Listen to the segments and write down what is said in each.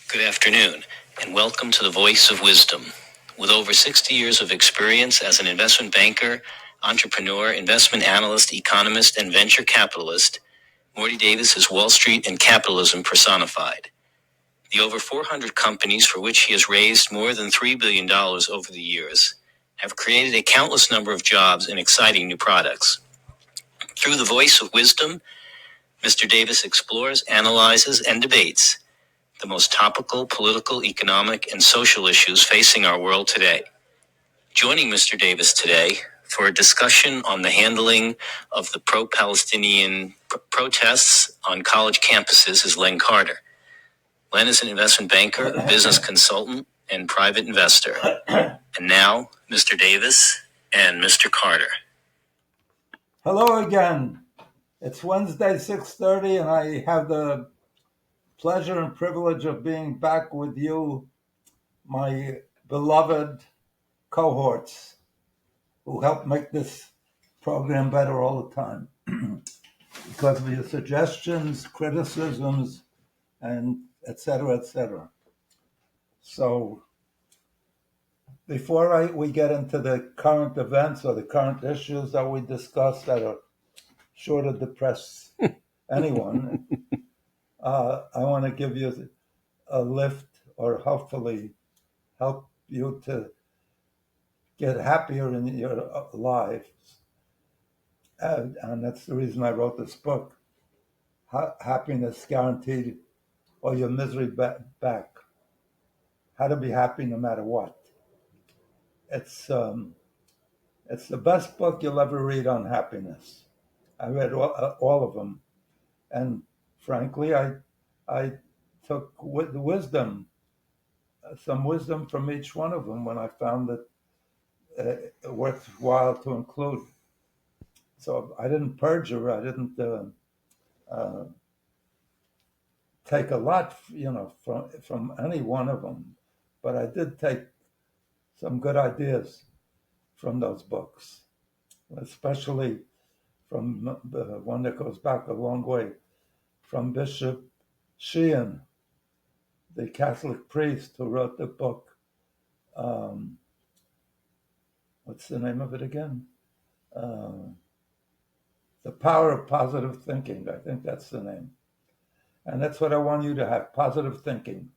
Good afternoon, and welcome to the Voice of Wisdom. With over 60 years of experience as an investment banker, entrepreneur, investment analyst, economist, and venture capitalist, Morty Davis is Wall Street and capitalism personified. The over 400 companies for which he has raised more than $3 billion over the years have created a countless number of jobs and exciting new products. Through the Voice of Wisdom, Mr. Davis explores, analyzes, and debates the most topical political, economic, and social issues facing our world today. Joining Mr. Davis today for a discussion on the handling of the pro-Palestinian protests on college campuses is Len Carter. Len is an investment banker, business consultant, and private investor. And now, Mr. Davis and Mr. Carter. Hello again. It's Wednesday, 6:30, and I have the pleasure and privilege of being back with you, my beloved cohorts who help make this program better all the time because of your suggestions, criticisms, and et cetera, et cetera. So before we get into the current events or the current issues that we discuss that are sure to depress anyone, I want to give you a lift or hopefully help you to get happier in your lives. And that's the reason I wrote this book, Happiness Guaranteed or Your Misery Back. How to be happy no matter what. It's the best book you'll ever read on happiness. I read all of them. And frankly, I took some wisdom from each one of them when I found it worthwhile to include. So I didn't perjure. I didn't take a lot, from any one of them, but I did take some good ideas from those books, especially from the one that goes back a long way, from Bishop Sheehan, the Catholic priest who wrote the book. What's the name of it again? The Power of Positive Thinking. I think that's the name. And that's what I want you to have, positive thinking.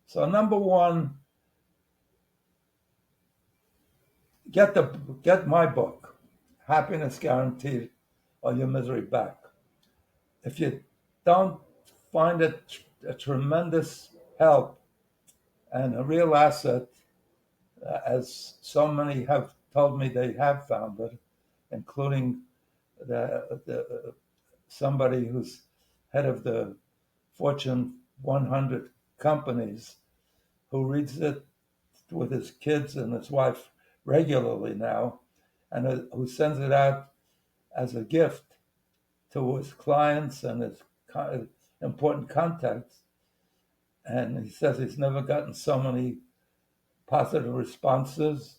So number one, get my book, Happiness Guaranteed or Your Misery Back. If you don't find it a tremendous help and a real asset, as so many have told me they have found it, including somebody who's head of the Fortune 100 companies, who reads it with his kids and his wife regularly now, and who sends it out as a gift to his clients and his important contacts. And he says he's never gotten so many positive responses,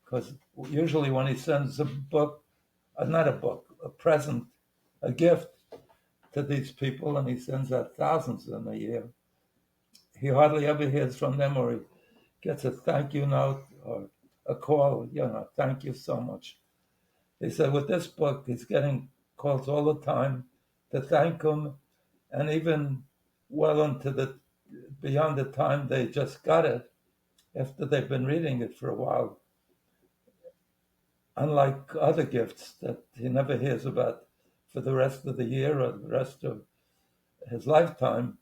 because usually when he sends a present, a gift to these people, and he sends out thousands in a year, he hardly ever hears from them, or he gets a thank you note or a call, thank you so much. He said with this book, he's getting calls all the time to thank him, and even well into beyond the time they just got it, after they've been reading it for a while. Unlike other gifts that he never hears about for the rest of the year or the rest of his lifetime,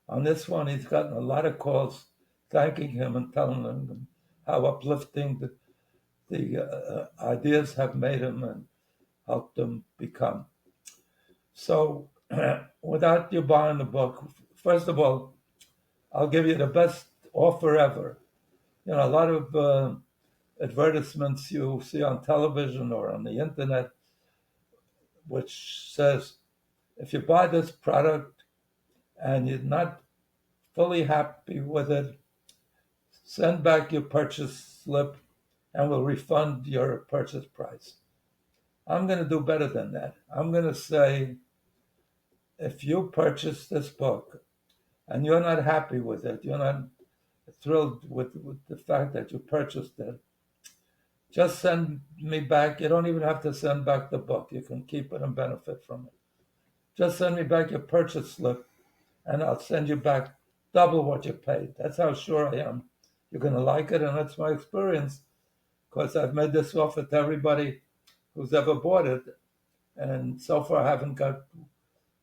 on this one, he's gotten a lot of calls thanking him and telling him how uplifting the ideas have made him and helped him become. So without you buying the book, first of all, I'll give you the best offer ever. A lot of advertisements you see on television or on the internet, which says, if you buy this product and you're not fully happy with it, send back your purchase slip and we'll refund your purchase price. I'm going to do better than that. I'm going to say, if you purchase this book and you're not happy with it, you're not thrilled with the fact that you purchased it, just send me back. You don't even have to send back the book. You can keep it and benefit from it. Just send me back your purchase slip, and I'll send you back double what you paid. That's how sure I am you're going to like it, and that's my experience, because I've made this offer to everybody who's ever bought it, and so far I haven't got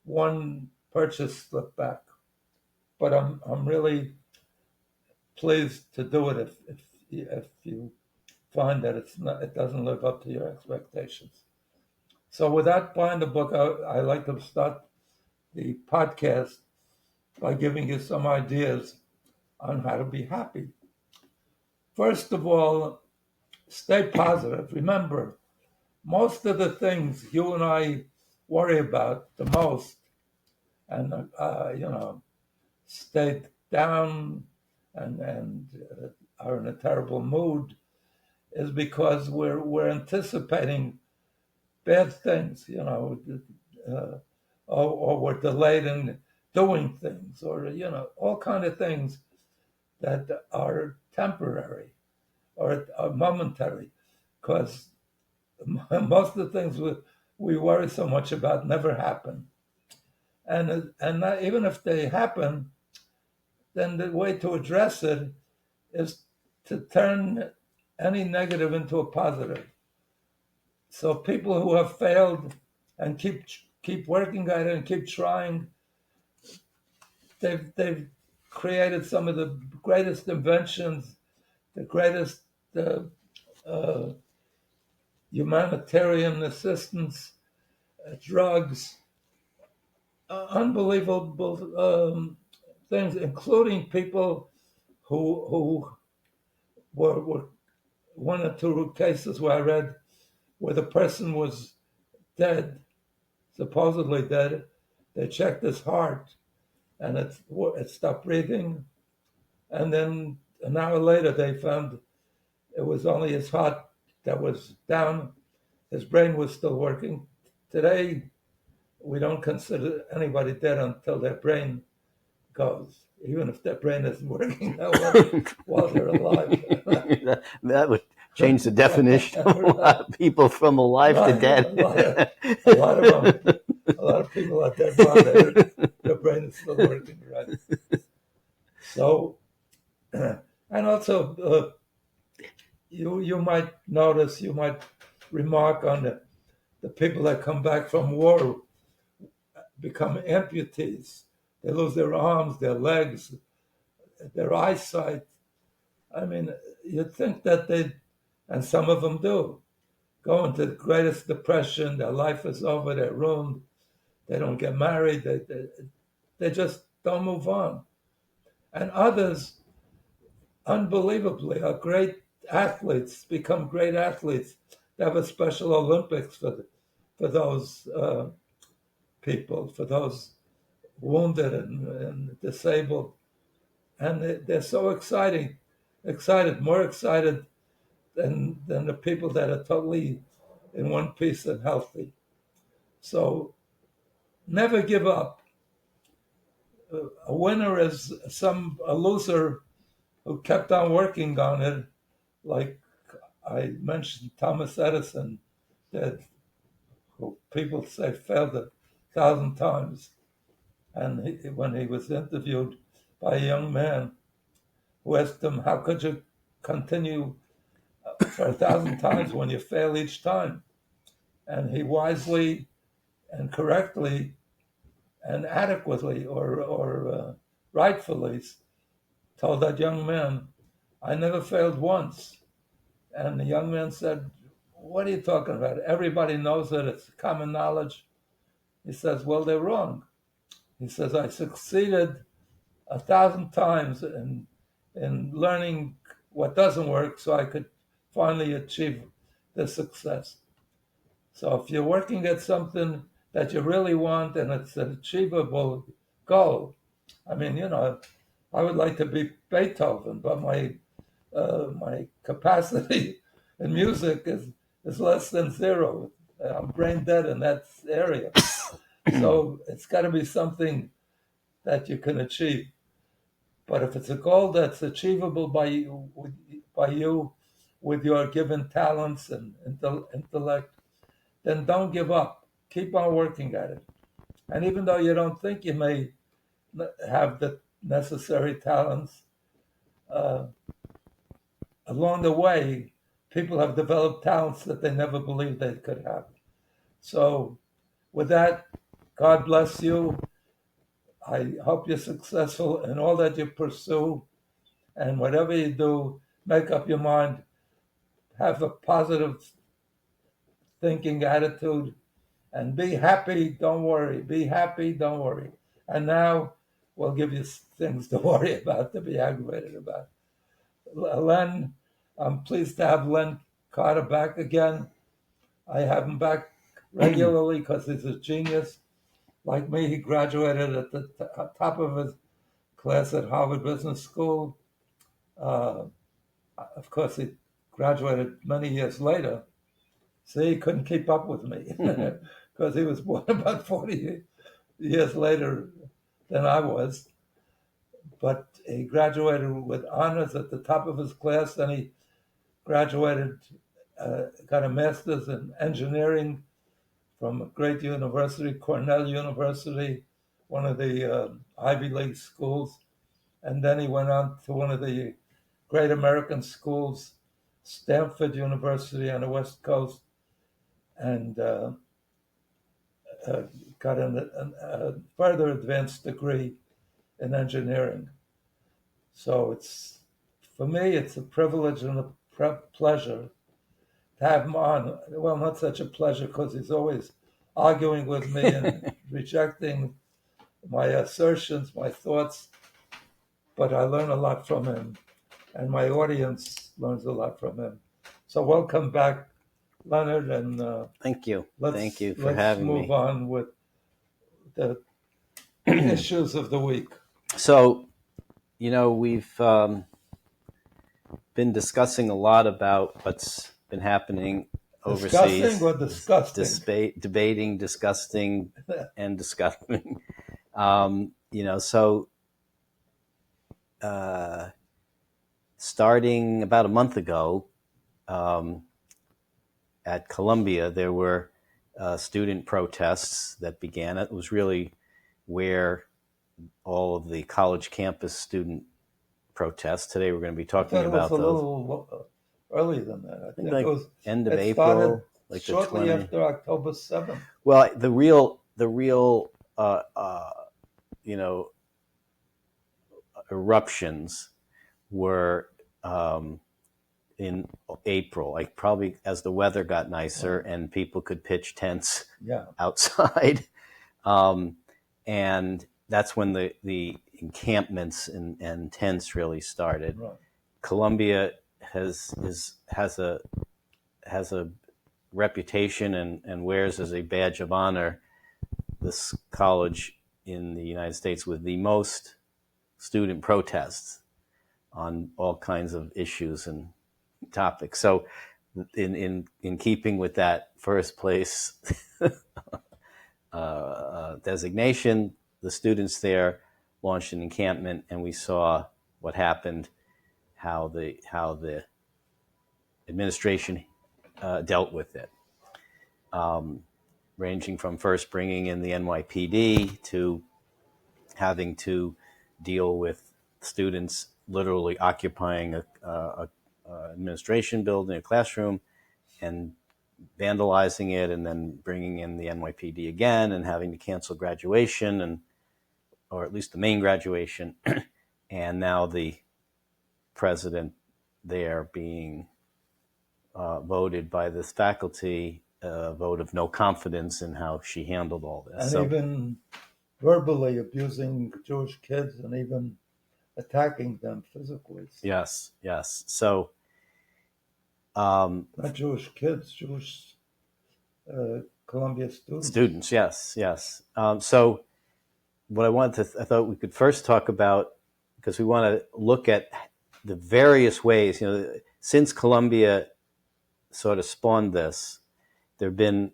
one purchase slip back. But I'm really pleased to do it if you find that it doesn't live up to your expectations. So without buying the book, I like to start the podcast by giving you some ideas on how to be happy. First of all, stay positive. Remember, most of the things you and I worry about the most, and stay down and are in a terrible mood, is because we're anticipating bad things, or we're delayed in doing things, or all kind of things that are temporary or are momentary, because most of the things we worry so much about never happen, and not, even if they happen, then the way to address it is to turn any negative into a positive. So people who have failed and keep working at it and keep trying, they've created some of the greatest inventions, the greatest humanitarian assistance, drugs, unbelievable things, including people who were one or two cases where I read where the person was dead, supposedly dead. They checked his heart, and it stopped breathing. And then an hour later, they found it was only his heart that was down. His brain was still working. Today, we don't consider anybody dead until their brain goes, even if their brain isn't working that well while they're alive. That would change the definition of a lot of people from alive to dead. A lot of people are dead while their brain is still working, right? So, and also, you might notice, you might remark on the people that come back from war become amputees. They lose their arms, their legs, their eyesight. I mean, you'd think that and some of them do, go into the greatest depression. Their life is over. They're ruined. They don't get married. They just don't move on. And others, unbelievably, are great athletes, become great athletes. They have a special Olympics for those people, for those wounded and disabled. And they're so excited, more excited than the people that are totally in one piece and healthy. So never give up. A winner is a loser who kept on working on it, like I mentioned Thomas Edison, who people say failed 1,000 times. And when he was interviewed by a young man who asked him, how could you continue for 1,000 times when you fail each time? And he wisely and correctly and adequately or rightfully told that young man, I never failed once. And the young man said, what are you talking about? Everybody knows it. It's common knowledge. He says, well, they're wrong. He says, I succeeded 1,000 times in learning what doesn't work so I could finally achieve the success. So if you're working at something that you really want and it's an achievable goal, I mean, I would like to be Beethoven, but my capacity in music is less than zero. I'm brain dead in that area. So it's got to be something that you can achieve. But if it's a goal that's achievable by you with your given talents and intellect, then don't give up. Keep on working at it. And even though you don't think you may have the necessary talents, uh, along the way, people have developed talents that they never believed they could have. So, with that, God bless you. I hope you're successful in all that you pursue. And whatever you do, make up your mind, have a positive thinking attitude, and be happy. Don't worry. Be happy. Don't worry. And now we'll give you things to worry about, to be aggravated about. Len, I'm pleased to have Len Carter back again. I have him back regularly because he's a genius. Like me, he graduated at the top of his class at Harvard Business School. Of course, he graduated many years later. So he couldn't keep up with me because he was born about 40 years later than I was. But he graduated with honors at the top of his class. Then he graduated, got a master's in engineering from a great university, Cornell University, one of the Ivy League schools. And then he went on to one of the great American schools, Stanford University on the West Coast, and got a further advanced degree in engineering. So for me, it's a privilege and a pleasure to have him on. Well, not such a pleasure because he's always arguing with me and rejecting my assertions, my thoughts, but I learn a lot from him, and my audience learns a lot from him. So welcome back, Leonard, and Thank you. Thank you for let's having me. move on with the issues of the week. So, we've been discussing a lot about what's been happening overseas. Discussing or disgusting? Debating, discussing, and discussing. Starting about a month ago, at Columbia, there were student protests that began. It was really where all of the college campus student protests. Today we're going to be talking about those. It was a little earlier than that. I think like it was end of April, like shortly the 20th. after October 7th. Well, the real eruptions were in April, like probably as the weather got nicer and people could pitch tents outside. And that's when the encampments and tents really started. Right. Columbia has a reputation and wears as a badge of honor this college in the United States with the most student protests on all kinds of issues and topics. So in keeping with that first place designation, the students there launched an encampment, and we saw what happened, how the administration dealt with it, ranging from first bringing in the NYPD to having to deal with students literally occupying a administration building, a classroom, and vandalizing it, and then bringing in the NYPD again and having to cancel graduation, or at least the main graduation, and now the president there being voted by this faculty vote of no confidence in how she handled all this. And even verbally abusing Jewish kids and even attacking them physically. Yes. So, not Jewish kids, Jewish Columbia students. Students, yes. So, what I thought we could first talk about, because we want to look at the various ways, since Columbia sort of spawned this, there have been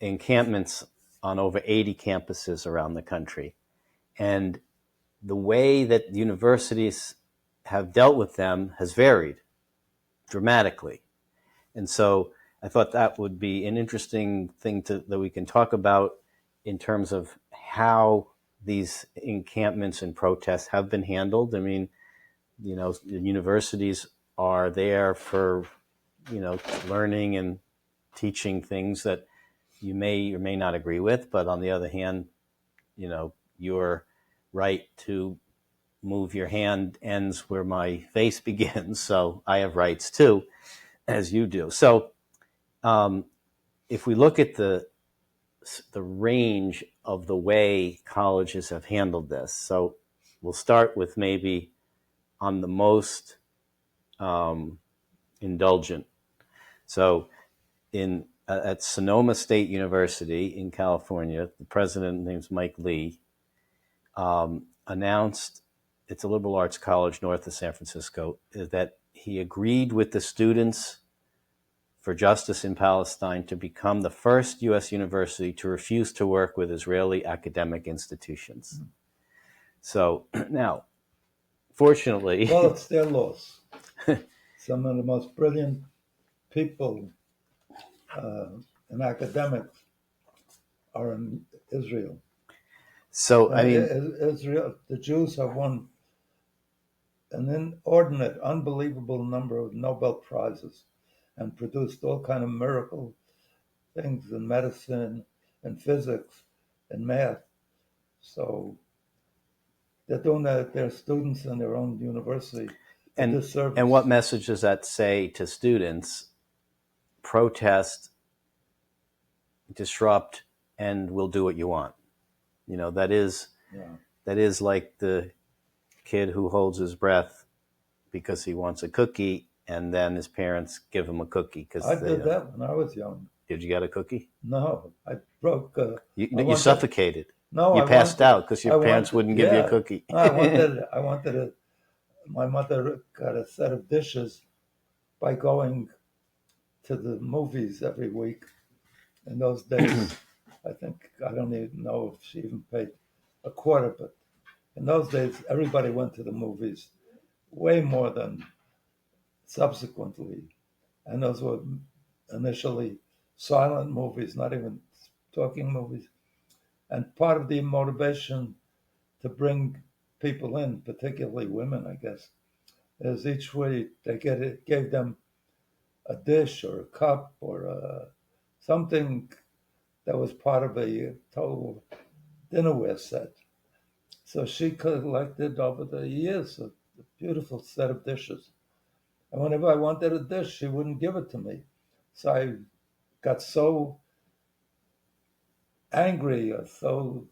encampments on over 80 campuses around the country. And the way that universities have dealt with them has varied dramatically. And so I thought that would be an interesting thing that we can talk about in terms of how these encampments and protests have been handled. I mean, the universities are there for, learning and teaching things that you may or may not agree with. But on the other hand, your right to move your hand ends where my face begins. So I have rights too, as you do. So if we look at the range of the way colleges have handled this, so we'll start with maybe on the most indulgent. So at Sonoma State University in California, the president, name's Mike Lee, announced, it's a liberal arts college north of San Francisco, that he agreed with the Students for Justice in Palestine to become the first U.S. university to refuse to work with Israeli academic institutions. So now, fortunately... Well, it's their loss. Some of the most brilliant people and academics are in Israel. So, I mean... Israel, the Jews have won an inordinate, unbelievable number of Nobel Prizes and produced all kind of miracle things in medicine and physics and math. So they're doing that, their students in their own university. And what message does that say to students? Protest, disrupt, and we'll do what you want. That is like the kid who holds his breath because he wants a cookie, and then his parents give him a cookie. I did that when I was young. Did you get a cookie? No, I broke. You suffocated. No, you passed out because your parents wouldn't give you a cookie. I wanted it. My mother got a set of dishes by going to the movies every week. In those days, I don't even know if she even paid a quarter, but in those days, everybody went to the movies way more than subsequently. And those were initially silent movies, not even talking movies. And part of the motivation to bring people in, particularly women, I guess, is each week they gave them a dish or a cup or something that was part of a total dinnerware set. So she collected over the years a beautiful set of dishes. And whenever I wanted a dish, she wouldn't give it to me. So I got so angry or so,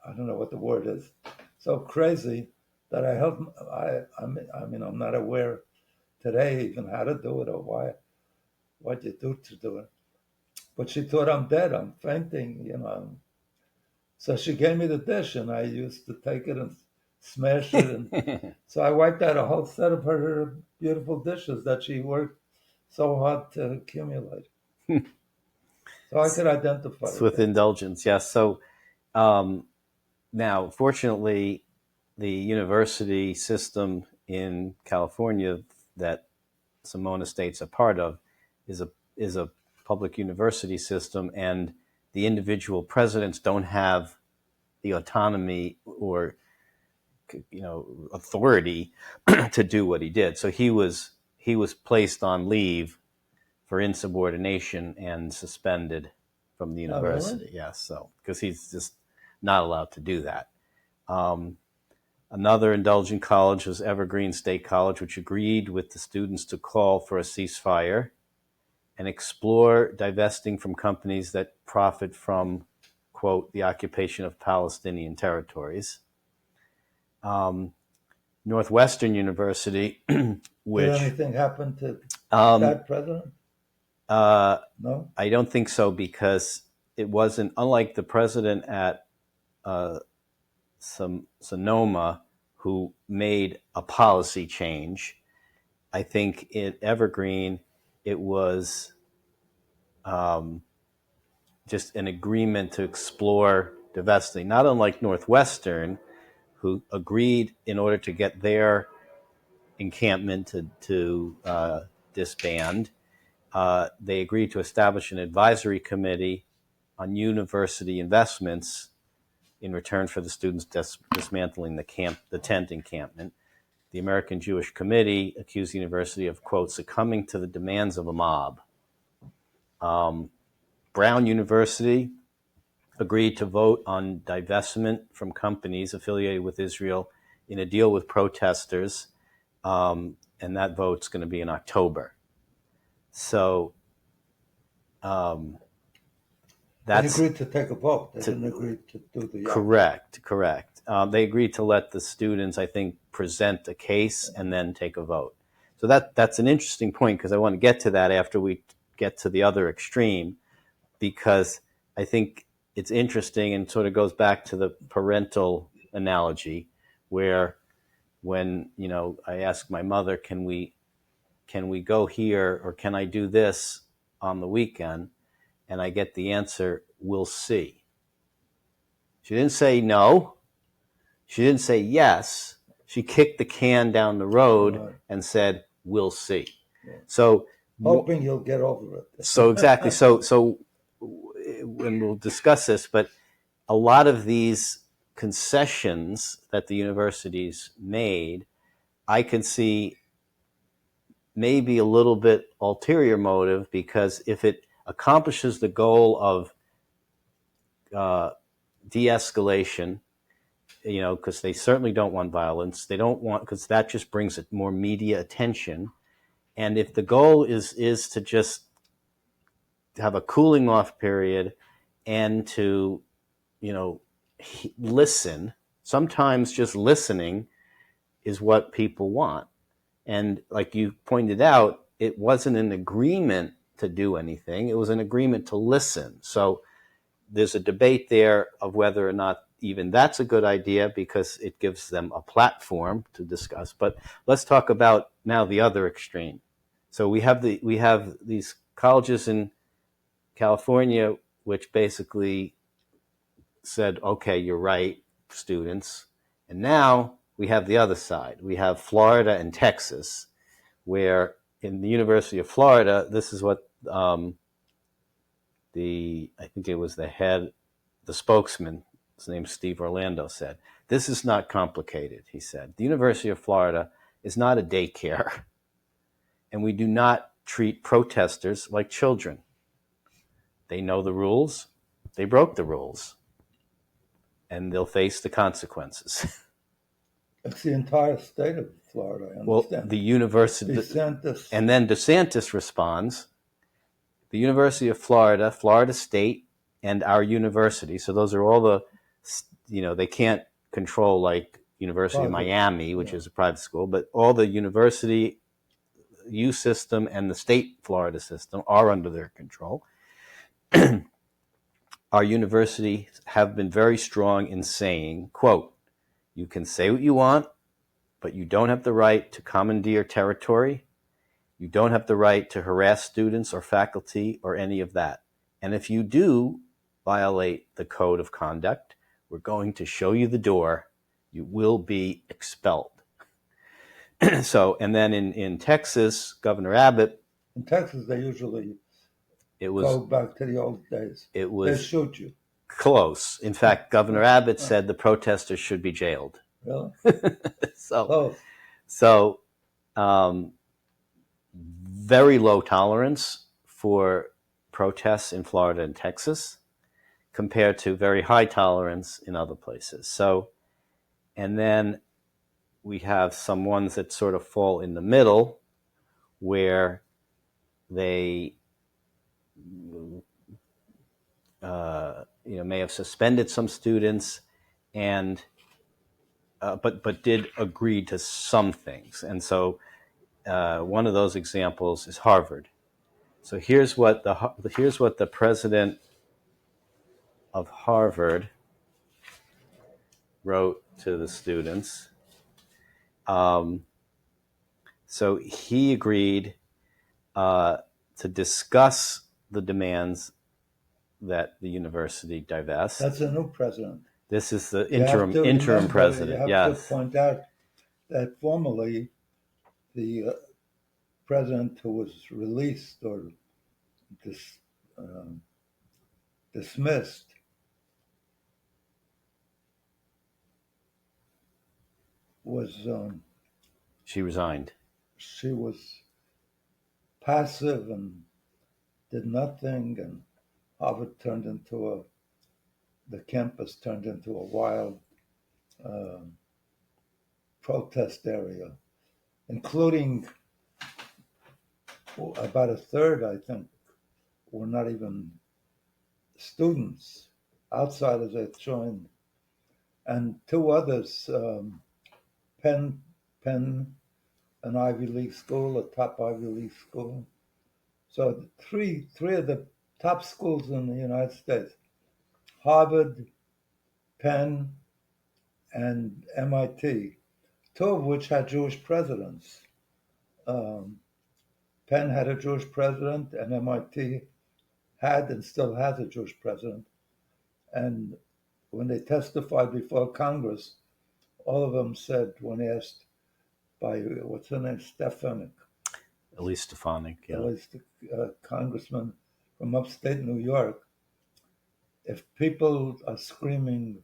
I don't know what the word is, so crazy that I mean, I'm not aware today even how to do it or what you do to do it. But she thought I'm dead, I'm fainting, So she gave me the dish and I used to take it and smash it. And so I wiped out a whole set of her beautiful dishes that she worked so hard to accumulate. So I could identify with indulgence, yes. So now, fortunately, the university system in California that Sonoma State's a part of is a public university system, and the individual presidents don't have the autonomy or authority to do what he did. So he was placed on leave for insubordination and suspended from the university. Oh, really? Yes, so because he's just not allowed to do that. Another indulgent college was Evergreen State College, which agreed with the students to call for a ceasefire and explore divesting from companies that profit from, quote, the occupation of Palestinian territories. Northwestern University, which... Did anything happen to that president? No? I don't think so, because it wasn't, unlike the president at Sonoma, who made a policy change. I think at Evergreen, it was just an agreement to explore divesting, not unlike Northwestern, who agreed in order to get their encampment to disband. They agreed to establish an advisory committee on university investments in return for the students dismantling the tent encampment. The American Jewish Committee accused the university of, quote, succumbing to the demands of a mob. Brown University agreed to vote on divestment from companies affiliated with Israel in a deal with protesters, and that vote's going to be in October. So they agreed to take a vote. They didn't agree to do the correct. They agreed to let the students, I think, present a case and then take a vote. So that's an interesting point, because I want to get to that after we get to the other extreme, because I think it's interesting and sort of goes back to the parental analogy, where when I ask my mother, can we go here, or can I do this on the weekend? And I get the answer, we'll see. She didn't say no. She didn't say yes. She kicked the can down the road and said, we'll see. Yeah. So hoping you'll get over it. So exactly. So when we'll discuss this, but a lot of these concessions that the universities made, I can see maybe a little bit ulterior motive, because if it accomplishes the goal of de-escalation, because they certainly don't want violence. They don't want, because that just brings it more media attention. And if the goal is to just have a cooling off period and to, listen, sometimes just listening is what people want. And like you pointed out, it wasn't an agreement to do anything. It was an agreement to listen. So there's a debate there of whether or not even that's a good idea, because it gives them a platform to discuss. But let's talk about now the other extreme. So we have these colleges in California which basically said, okay, you're right, students. And now we have the other side. We have Florida and Texas, where in the University of Florida, this is what I think it was the spokesman, his name's Steve Orlando, said. This is not complicated, he said. The University of Florida is not a daycare, and we do not treat protesters like children. They know the rules. They broke the rules, and they'll face the consequences. It's the entire state of Florida, I understand. Well, the university, DeSantis. And then DeSantis responds, the University of Florida, Florida State, and our university. So those are all the, they can't control like University of Miami, which is a private school, but all the university U system and the state Florida system are under their control. Our universities have been very strong in saying, quote, you can say what you want, but you don't have the right to commandeer territory. You don't have the right to harass students or faculty or any of that. And if you do violate the code of conduct, we're going to show you the door. You will be expelled. So, and then in Texas, Governor Abbott. In Texas, they usually go back to the old days. They shoot you. Close. In fact, Governor Abbott said the protesters should be jailed. Really? So, very low tolerance for protests in Florida and Texas compared to very high tolerance in other places. So, and then we have some ones that sort of fall in the middle, where they may have suspended some students, and but did agree to some things. And so one of those examples is Harvard. So here's what the president of Harvard wrote to the students. So he agreed to discuss the demands that the university divest. That's a new president. This is the You have to interim remember, president. you have Yes. to point out that formally the president who was released or dis, dismissed was She resigned. she was passive and did nothing, and Harvard turned into the campus turned into a wild uh, protest area, including about a third, I think, were not even students, outsiders that joined, and two others, Penn, an Ivy League school, a top Ivy League school. So three of the top schools in the United States, Harvard, Penn, and MIT, two of which had Jewish presidents. Um, Penn had a Jewish president, and MIT had and still has a Jewish president. And when they testified before Congress, all of them said, when asked by, what's her name, Stefanik, Elise Stefanik. Yeah. at least a congressman from upstate New York, if people are screaming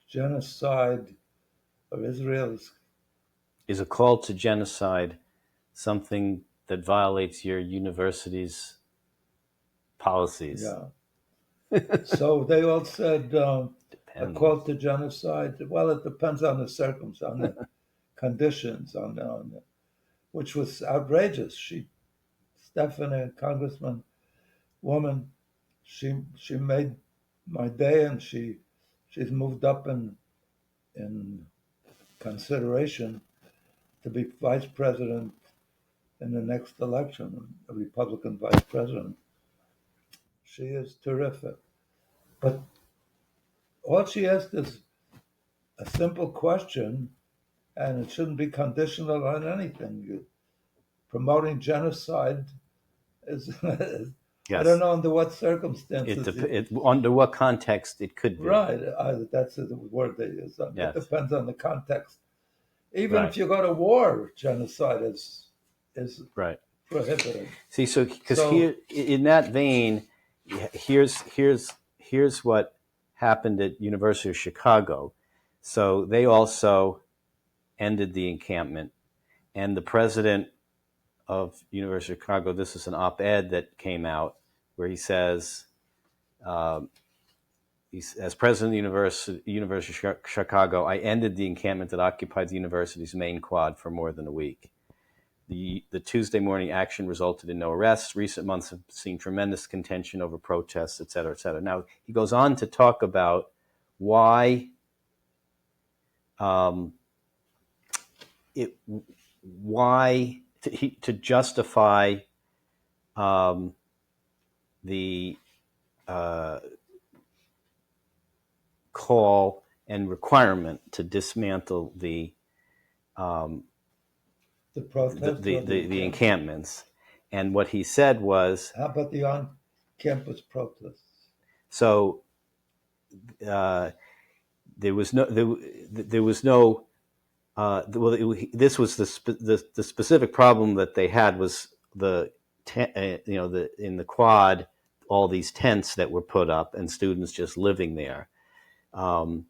genocide of Israel's, Is a call to genocide something that violates your university's policies? yeah. So they all said a Depends. call to genocide. Well, it depends on the circumstances, on the conditions, which was outrageous. Stephanie, congressman, woman, she made my day, and she's moved up in consideration to be vice president in the next election, a Republican vice president. She is terrific. But all she asked is a simple question, and it shouldn't be conditional on anything. Promoting genocide is, Yes. I don't know under what circumstances. Under what context it could be. Right, that's the word they use. Yes. It depends on the context. Even Right. if you go to war, genocide is right. prohibited. See, here in that vein, here's what happened at University of Chicago. So they also ended the encampment, and the president of University of Chicago, this is an op-ed that came out where he says, as president of the University of Chicago, I ended the encampment that occupied the university's main quad for more than a week. The Tuesday morning action resulted in no arrests. Recent months have seen tremendous contention over protests, et cetera, et cetera. Now, he goes on to talk about why to justify the call and requirement to dismantle the protest, the encampments. And what he said was, how about the on-campus protests? So there was no. This was the specific problem that they had was in the quad, all these tents that were put up and students just living there. And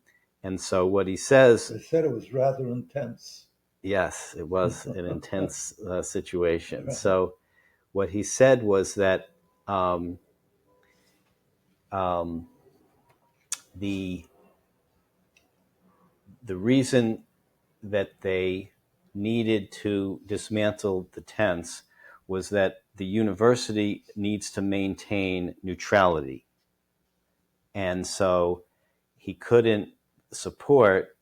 so what he says, they said it was rather intense. Yes, it was an intense situation. Right. So what he said was that the reason that they needed to dismantle the tents was that the university needs to maintain neutrality. And so he couldn't support.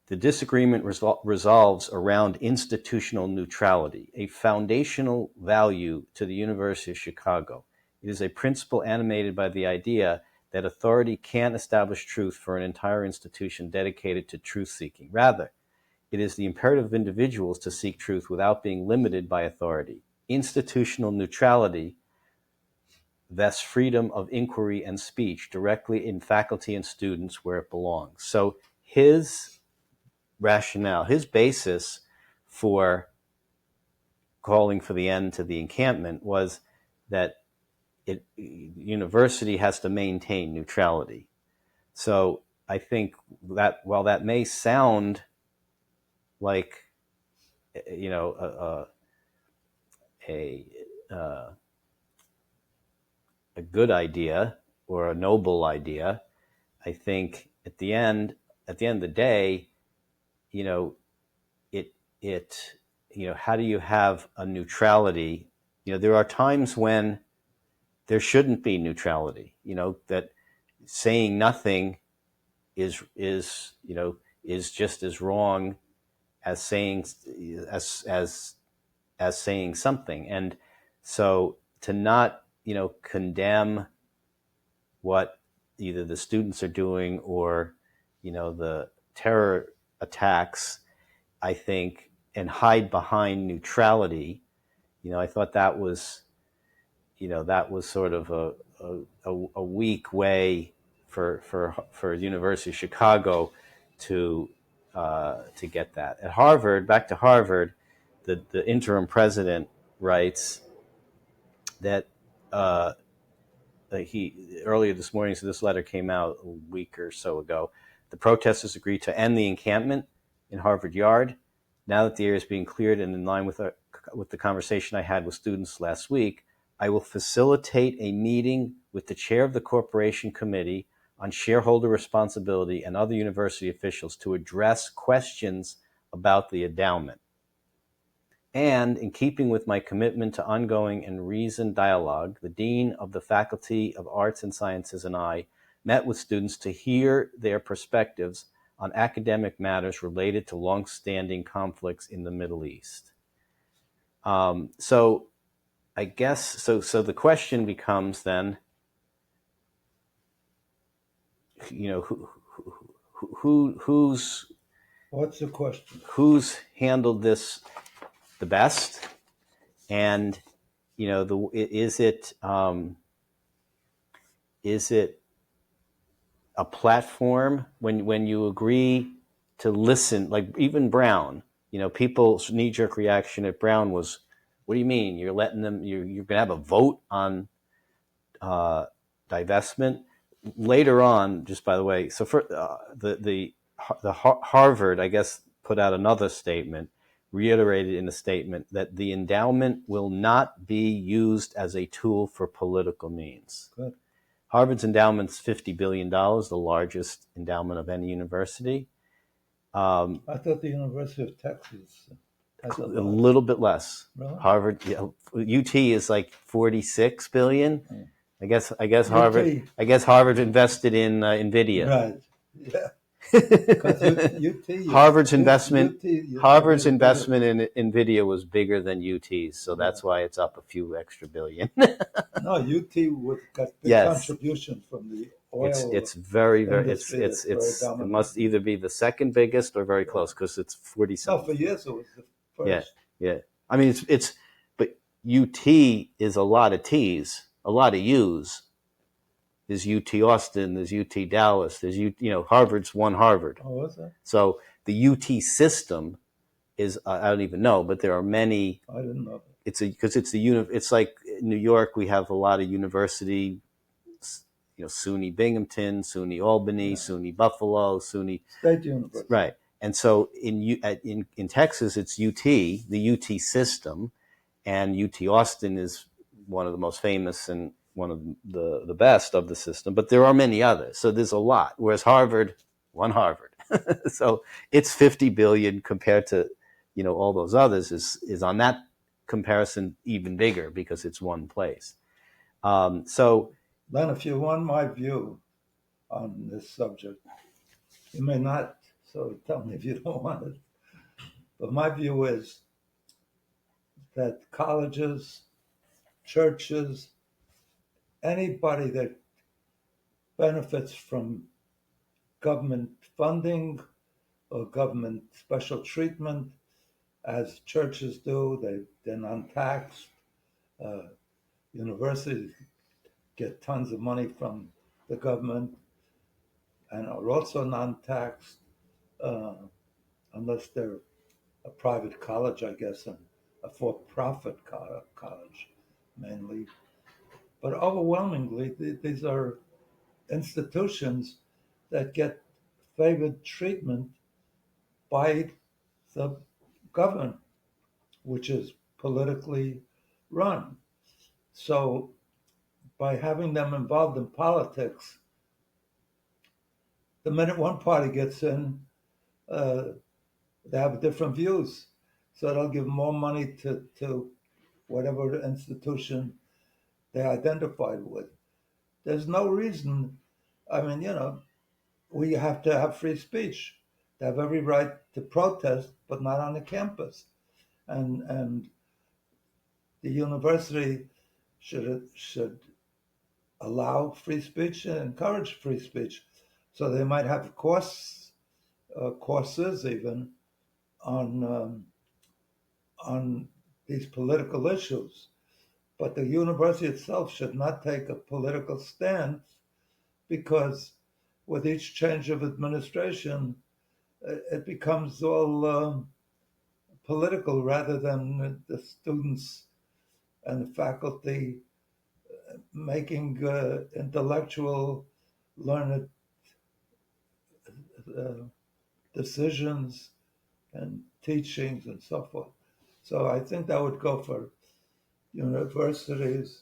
The disagreement resolves around institutional neutrality, a foundational value to the University of Chicago. It is a principle animated by the idea that authority can't establish truth for an entire institution dedicated to truth-seeking. Rather, it is the imperative of individuals to seek truth without being limited by authority. Institutional neutrality vests freedom of inquiry and speech directly in faculty and students where it belongs. So his rationale, his basis for calling for the end to the encampment was that university has to maintain neutrality. So I think that while that may sound like, you know, a good idea or a noble idea, I think at the end of the day, you know, it you know, how do you have a neutrality? You know, there are times when there shouldn't be neutrality. You know, that saying nothing is you know, is just as wrong as saying as saying something. And so to not, you know, condemn what either the students are doing or, you know, the terror attacks, I think, and hide behind neutrality, you know, I thought that was, you know, that was sort of a weak way for the University of Chicago to get that. At Harvard, back to Harvard, the interim president writes that he earlier this morning, so this letter came out a week or so ago. The protesters agreed to end the encampment in Harvard Yard. Now that the area is being cleared and in line with the conversation I had with students last week, I will facilitate a meeting with the chair of the corporation committee on shareholder responsibility and other university officials to address questions about the endowment. And in keeping with my commitment to ongoing and reasoned dialogue, the Dean of the Faculty of Arts and Sciences and I met with students to hear their perspectives on academic matters related to longstanding conflicts in the Middle East. So I guess, so the question becomes then, you know, who's What's the question? Who's handled this the best? And, you know, is it a platform when you agree to listen? Like even Brown, you know, people's knee-jerk reaction at Brown was, "What do you mean? You're letting them? You're going to have a vote on divestment?" Later on, just by the way, so for the Harvard, I guess, put out another statement, reiterated in the statement that the endowment will not be used as a tool for political means. Good. Harvard's endowment is $50 billion, the largest endowment of any university. I thought the University of Texas has A little bit less. Really? Harvard, yeah, UT is like 46 billion. Mm. I guess Harvard invested in Nvidia. Right. Yeah. Because UT. Harvard's investment in Nvidia was bigger than UT's, so that's why it's up a few extra billion. No, UT would got big contribution from the oil. It's very industry. It must either be the second biggest or very close because it's 47. No, for years it was the first. Yeah. I mean, but UT is a lot of T's, a lot of U's. There's UT Austin, there's UT Dallas, there's Harvard's one Harvard. Oh, is that? So the UT system is, I don't even know, but there are many. I didn't know that. It's like in New York, we have a lot of university, SUNY Binghamton, SUNY Albany, SUNY Buffalo, SUNY State University. Right. And so in Texas, it's UT, the UT system, and UT Austin is one of the most famous and one of the best of the system, but there are many others. So there's a lot. Whereas Harvard, one Harvard. So it's 50 billion compared to, all those others is on that comparison even bigger because it's one place. So Len, if you want my view on this subject, you may not, so tell me if you don't want it. But my view is that colleges, churches, anybody that benefits from government funding or government special treatment, as churches do, they're non-taxed. Universities get tons of money from the government and are also non-taxed, uh, unless they're a private college, I guess, and a for-profit college mainly. But overwhelmingly, these are institutions that get favored treatment by the government, which is politically run. So by having them involved in politics, the minute one party gets in, uh, they have different views. So they'll give more money to whatever institution they identified with. There's no reason. I mean, we have to have free speech. They have every right to protest, but not on the campus. And the university should allow free speech and encourage free speech. So they might have courses even on these political issues. But the university itself should not take a political stance, because with each change of administration, it becomes all political rather than the students and the faculty making intellectual, learned decisions and teachings and so forth. So I think that would go for universities,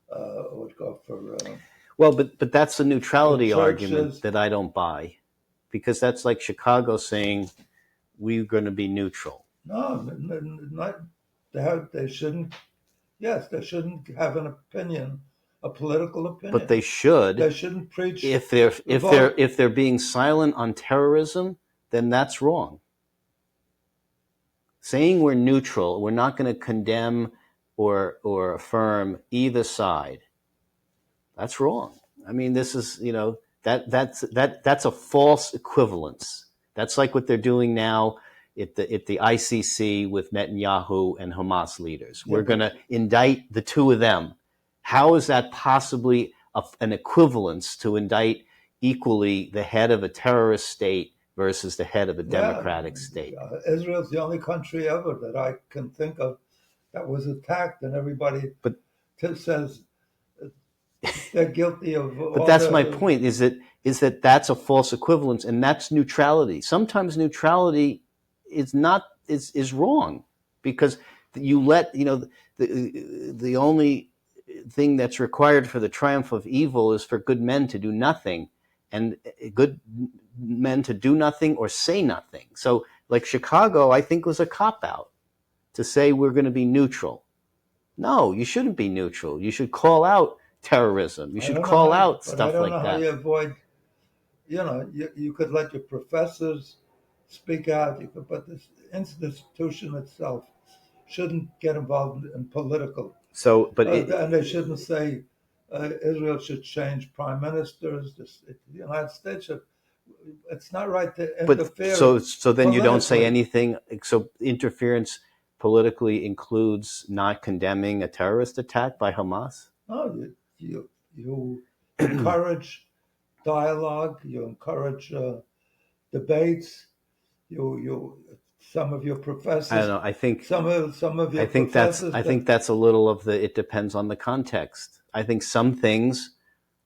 would go for Well, but that's a neutrality churches. argument that I don't buy, because that's like Chicago saying we're going to be neutral. No, not they shouldn't. Yes, they shouldn't have an opinion, a political opinion. But they should. They shouldn't preach. If they're being silent on terrorism, then that's wrong. Saying we're neutral, we're not going to condemn or affirm either side. That's wrong. I mean, this is that's a false equivalence. That's like what they're doing now at the ICC with Netanyahu and Hamas leaders. We're going to indict the two of them. How is that possibly an equivalence to indict equally the head of a terrorist state versus the head of a democratic state? Israel's the only country ever that I can think of that was attacked, and everybody says they're guilty of. But that's my point: is that that's a false equivalence, and that's neutrality. Sometimes neutrality is wrong, because you let the only thing that's required for the triumph of evil is for good men to do nothing, and good men to do nothing or say nothing. So, like Chicago, I think was a cop-out to say we're going to be neutral. No, you shouldn't be neutral. You should call out terrorism. You should call out stuff like that. I don't know how you avoid. You could let your professors speak out, but this institution itself shouldn't get involved in political. So, and they shouldn't say Israel should change prime ministers. The United States should. It's not right to interfere. So then you don't say anything. So interference politically includes not condemning a terrorist attack by Hamas? No, you encourage dialogue. You encourage debates. Some of your professors. I don't know. I think some of your. I think that's a little of the. It depends on the context. I think some things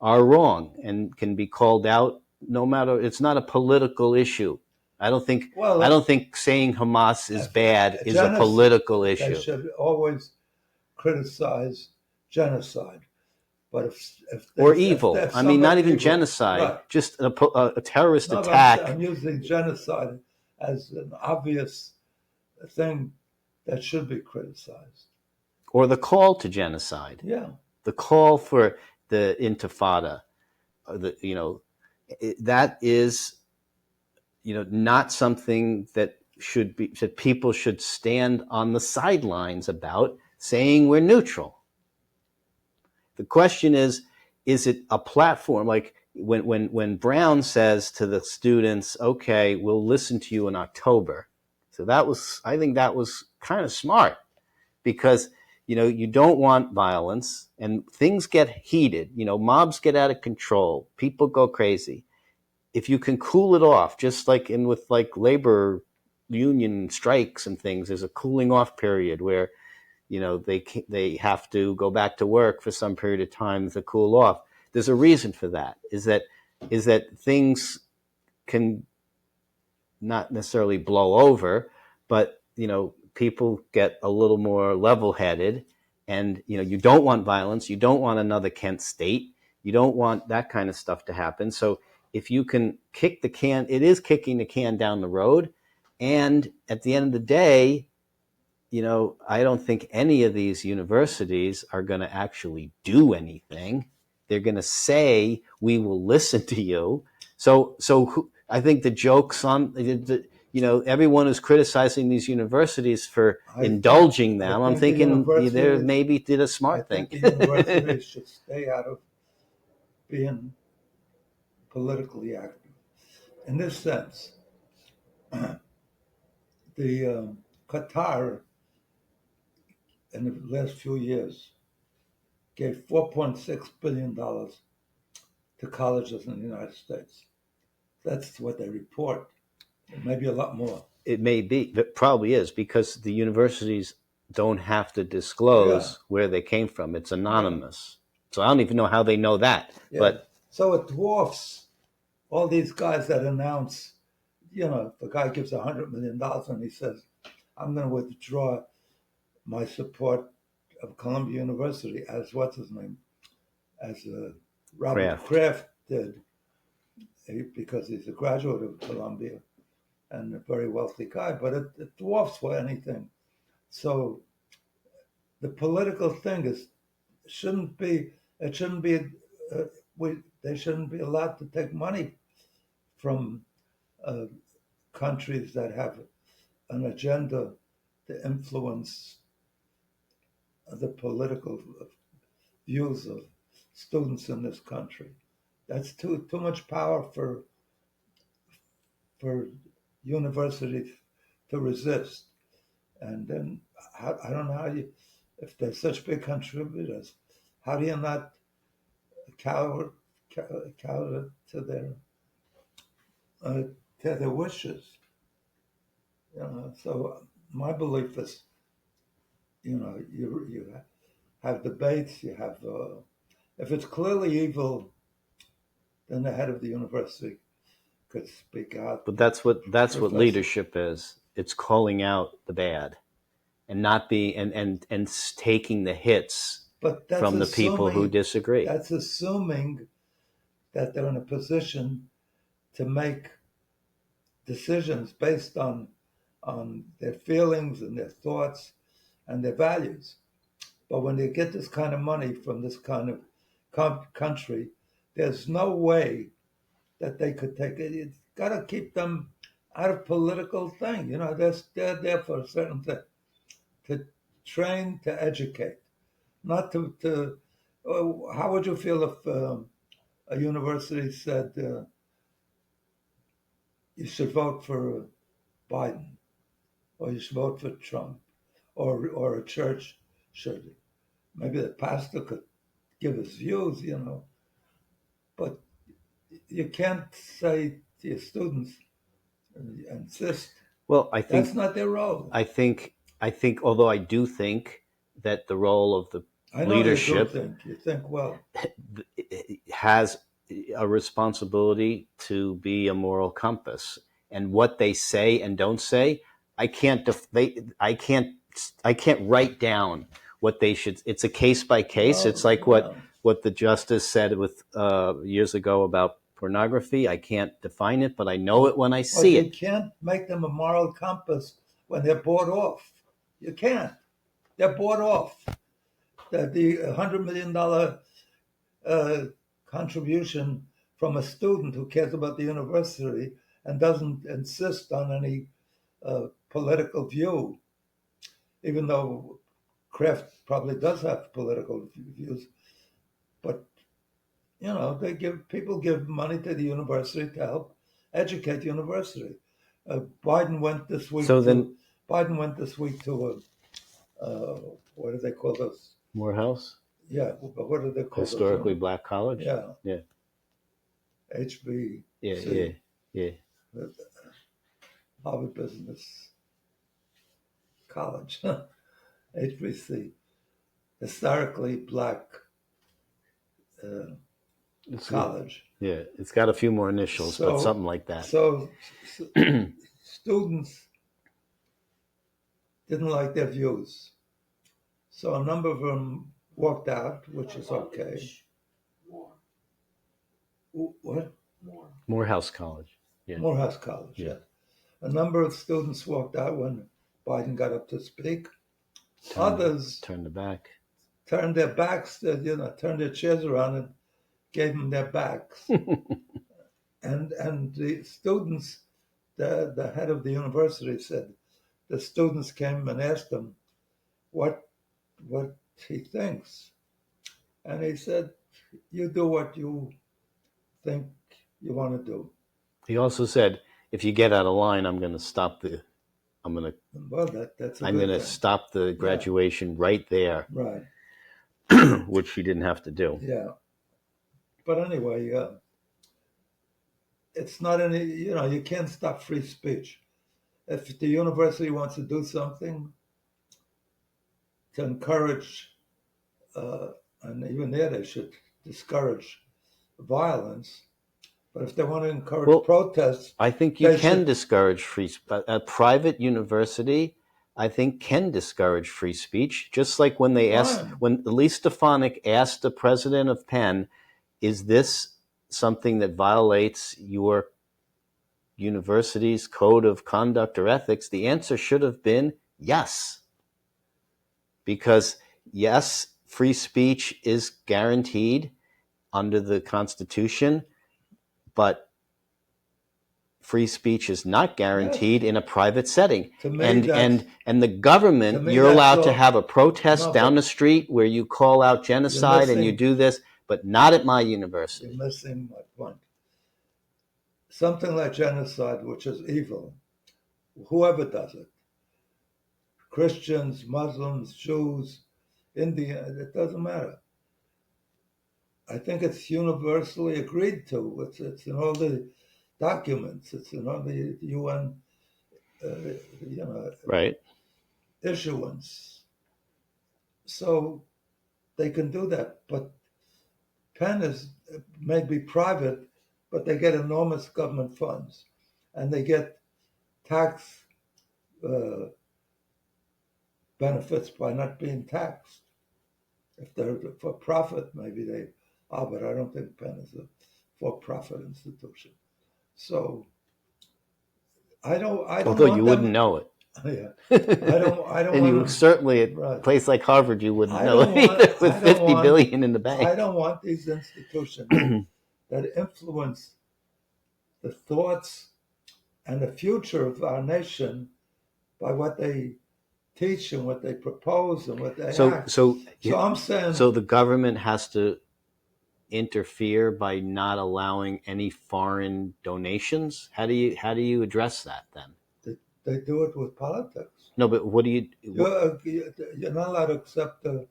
are wrong and can be called out. No matter, it's not a political issue. I don't think saying Hamas is bad is a political issue. They should always criticize genocide, but or evil. I mean, not even genocide, right. Just a terrorist attack. I'm using genocide as an obvious thing that should be criticized. Or the call to genocide. Yeah. The call for the Intifada. That is, not something that people should stand on the sidelines about, saying we're neutral. The question is it a platform? Like when Brown says to the students, okay, we'll listen to you in October. So I think that was kind of smart, because you don't want violence, and things get heated. Mobs get out of control. People go crazy. If you can cool it off, just like with like labor union strikes and things, there's a cooling off period where they have to go back to work for some period of time to cool off. There's a reason for that. Is that things can not necessarily blow over, but people get a little more level-headed, and you don't want violence. You don't want another Kent State. You don't want that kind of stuff to happen. So if you can kick the can, it is kicking the can down the road. And at the end of the day, I don't think any of these universities are going to actually do anything. They're going to say, we will listen to you. So I think the joke's on, everyone is criticizing these universities for indulging them. I'm thinking they maybe did a smart thing. The universities should stay out of being politically active. In this sense, the Qatar in the last few years gave $4.6 billion to colleges in the United States. That's what they report. It may be a lot more. It may be. It probably is, because the universities don't have to disclose where they came from. It's anonymous. So I don't even know how they know that. Yeah. But so it dwarfs all these guys that announce, if the guy gives $100 million and he says, I'm going to withdraw my support of Columbia University, as what's his name, as Robert Kraft did, because he's a graduate of Columbia and a very wealthy guy, but it dwarfs for anything. So the political thing they shouldn't be allowed to take money from countries that have an agenda to influence the political views of students in this country. That's too much power for universities to resist. And then I don't know if they're such big contributors, how do you not cower to their wishes? So my belief is, you have debates, you have, if it's clearly evil, then the head of the university could speak out. But that's what leadership is. It's calling out the bad and not and taking the hits from the people who disagree. That's assuming that they're in a position to make decisions based on their feelings and their thoughts and their values. But when they get this kind of money from this kind of country, there's no way that they could take it. You've got to keep them out of political thing. They're there for a certain thing, to train, to educate, not to how would you feel if a university said you should vote for Biden, or you should vote for Trump, or a church should? Maybe the pastor could give his views, but you can't say to your students, insist. Well, I think that's not their role. I think, although I do think that the role of the leadership, you think well, has a responsibility to be a moral compass, and what they say and don't say, I can't write down what they should. It's a case by case. It's like what the justice said with years ago about pornography. I can't define it, but I know it when I see it. You can't make them a moral compass when they're bought off. You can't. They're bought off. The $100 million contribution from a student who cares about the university and doesn't insist on any political view, even though Kraft probably does have political views, but people give money to the university to help educate the university. Biden went this week. Biden went this week to what do they call those? Morehouse, Yeah, but what do they call historically those? black college. Yeah, Yeah. HBC, Yeah. the Harvard Business College, HBC, historically black uh, It's, college. yeah, it's got a few more initials, but So, something like that. so students didn't like their views. So a number of them walked out, which is okay. What? Morehouse College. Yeah. Morehouse College, Yeah. yes. A number of students walked out when Biden got up to speak. Others turned the back. Turned their backs, turned their chairs around and gave them their backs. and the students, the head of the university said, the students came and asked him what he thinks. And he said, you do what you think you want to do. He also said, if you get out of line, I'm going to stop the, Well, that's I'm going to stop the graduation right there. Right. Which he didn't have to do. Yeah. But anyway, it's not any, you can't stop free speech. If the university wants to do something to encourage, and even there they should discourage violence. But if they want to encourage protests, I think you can discourage free speech. A private university, I think, can discourage free speech. Just like when they when Elise Stefanik asked the president of Penn, is this something that violates your university's code of conduct or ethics? The answer should have been yes. Because yes, free speech is guaranteed under the Constitution, but free speech is not guaranteed in a private setting. And the government, you're allowed to have a protest down the street where you call out genocide and you do this, but not at my university. You're missing my point. Something like genocide, which is evil, whoever does it, Christians, Muslims, Jews, Indians, it doesn't matter. I think it's universally agreed to. It's in all the documents. It's in all the UN, right, issuance. So they can do that. But Penn is maybe private, but they get enormous government funds, and they get tax benefits by not being taxed. If they're for profit, maybe they are, but I don't think Penn is a for-profit institution. So I don't. Although you wouldn't know it. Yeah, I don't. And you certainly at a place like Harvard, you wouldn't know it either with $50 billion in the bank. I don't want these institutions that influence the thoughts and the future of our nation by what they teach and what they propose and what they act. So I'm saying. So the government has to interfere by not allowing any foreign donations. How do you address that then? They do it with politics. No, but what do you? You're not allowed to accept if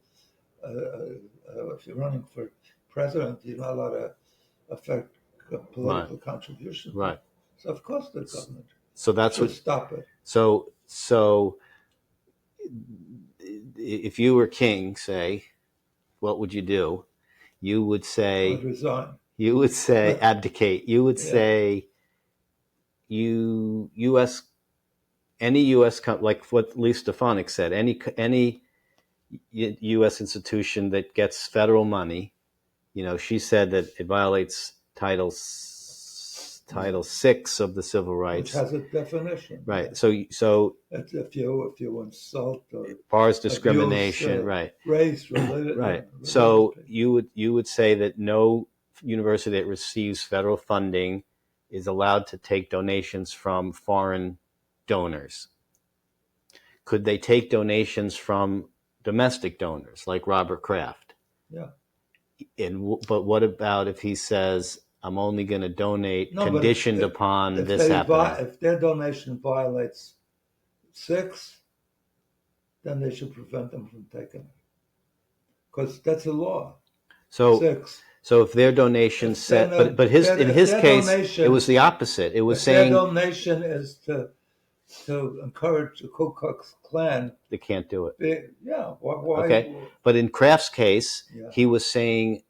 you're running for president, you're not allowed to affect political contributions. Right. So of course the government. So that's should stop it. So if you were king, say, what would you do? You would say, I'd resign. You would say abdicate. You would say any U.S. like what Lee Stefanik said, any U.S. institution that gets federal money, she said that it violates Title VI of the Civil Rights, which has a definition. Right. So if you insult or bars discrimination, abuse, right? Race, religion, right. So you would say that no university that receives federal funding is allowed to take donations from foreign donors. Could they take donations from domestic donors like Robert Kraft? Yeah. But what about if he says, I'm only going to donate conditioned upon this happening? If their donation violates 6, then they should prevent them from taking it. Because that's a law. So 6. So if their donation If set, their- but his if in his their case, donation- it was the opposite. It was If saying their donation is to encourage the Ku Klux Klan, they can't do it. Why? Okay. But in Kraft's case, Yeah. he was saying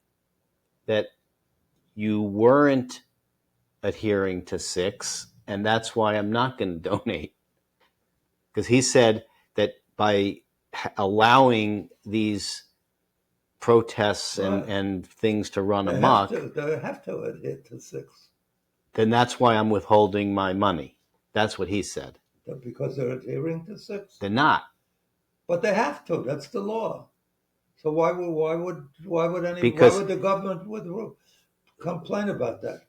that you weren't adhering to 6, and that's why I'm not going to donate. Because he said that by allowing these protests and things to run amok, they have to adhere to 6. then that's why I'm withholding my money. That's what he said. Because they're adhering to 6. They're not. But they have to. That's the law. So why would the government complain about that?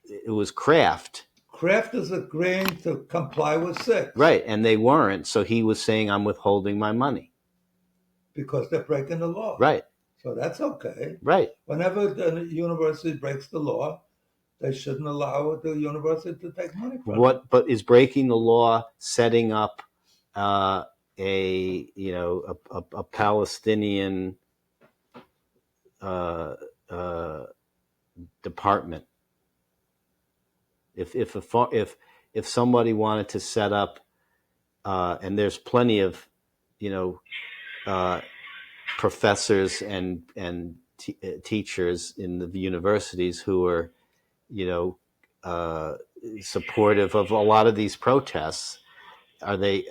It was Kraft. Kraft is agreeing to comply with 6. Right, and they weren't. So he was saying, I'm withholding my money. Because they're breaking the law. Right. So that's okay. Right. Whenever the university breaks the law, they shouldn't allow the university to take money from it. But is breaking the law setting up a Palestinian department? If somebody wanted to set up, and there's plenty of professors and teachers in the universities who are supportive of a lot of these protests. Are they?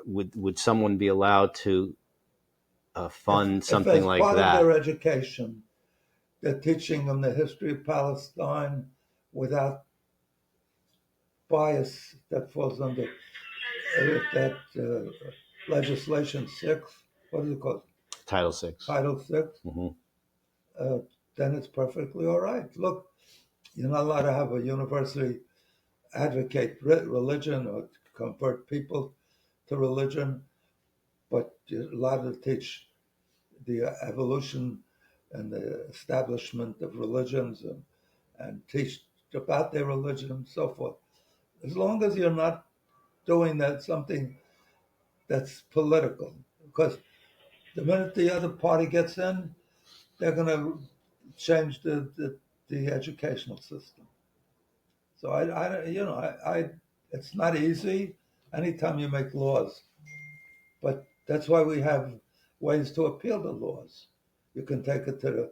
Would someone be allowed to fund something like part that? Of their education, they're teaching them the history of Palestine without bias that falls under that legislation 6. What is it called? Title 6. Title 6. Mm-hmm. Then it's perfectly all right. Look, you're not allowed to have a university advocate religion or convert people to religion, but you're allowed to teach the evolution and the establishment of religions and teach about their religion and so forth. As long as you're not doing that something that's political, because the minute the other party gets in, they're going to change the educational system. So it's not easy anytime you make laws, but that's why we have ways to appeal the laws. You can take it to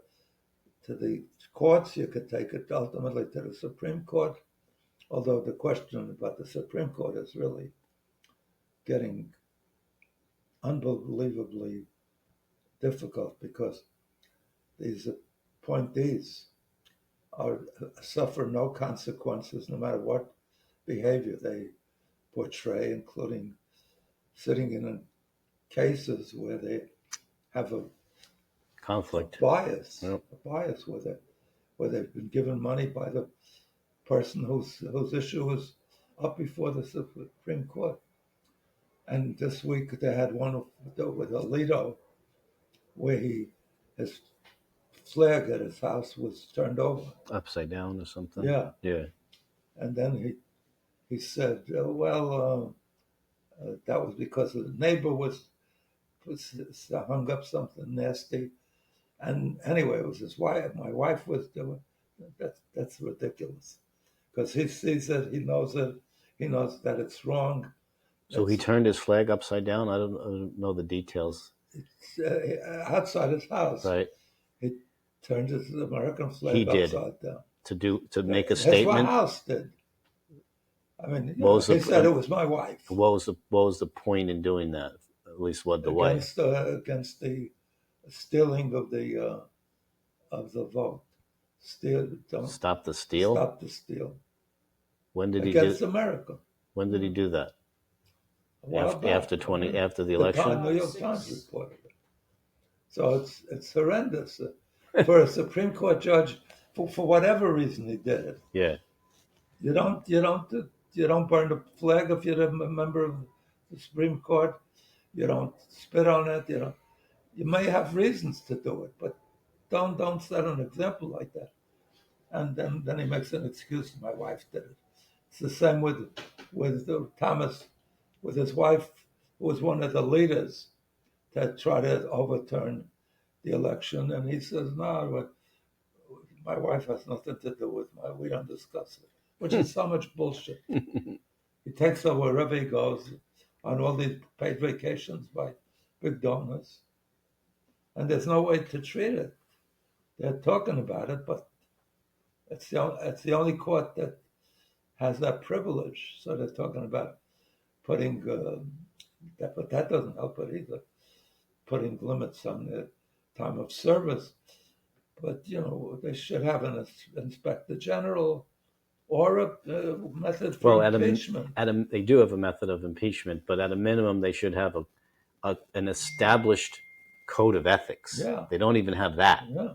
the courts. You could take it ultimately to the Supreme Court, although the question about the Supreme Court is really getting unbelievably difficult because these appointees suffer no consequences no matter what behavior they portray, including sitting in cases where they have a conflict, a bias, yep. A bias where they've been given money by the person whose issue is up before the Supreme Court. And this week they had one with Alito, where his flag at his house was turned over, upside down or something. Yeah. And then he said, that was because the neighbor was hung up something nasty. And anyway, it was his wife. My wife was doing that's ridiculous, because he sees it, he knows that it's wrong. So he turned his flag upside down. I don't know the details. It's outside his house. Right. He turned his American flag upside down to make a statement. His house did. I mean, he said it was my wife. What was the point in doing that? At least what the wife against the stealing of the vote. Stop the steal. Stop the steal. When did he against America? When did he do that? After the election. The New York Times reported it. So it's horrendous for a Supreme Court judge, for whatever reason he did it. Yeah. You don't burn the flag if you're a member of the Supreme Court. You don't spit on it. You may have reasons to do it, but don't set an example like that. And then he makes an excuse. My wife did it. It's the same with Thomas, with his wife who was one of the leaders that tried to overturn the election. And he says, no, my wife has nothing to do with we don't discuss it, which is so much bullshit. He takes her wherever he goes on all these paid vacations by big donors. And there's no way to treat it. They're talking about it, but it's the only court that has that privilege. So they're talking about putting that, but that doesn't help it either. Putting limits on the time of service. But they should have an inspector general or a method for impeachment. They do have a method of impeachment, but at a minimum, they should have an established code of ethics. Yeah. They don't even have that. Yeah,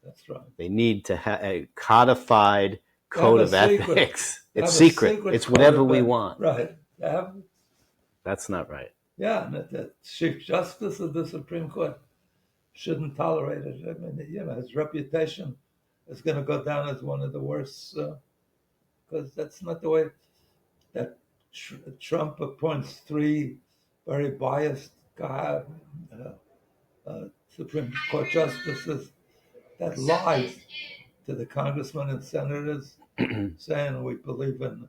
that's right. They need to have a codified code of ethics. It's secret. It's whatever we want. Right. That's not right. Yeah, and the Chief Justice of the Supreme Court shouldn't tolerate it. I mean, his reputation is going to go down as one of the worst, because that's not the way that Trump appoints 3 very biased Supreme Court justices that lied to the congressmen and senators, saying we believe in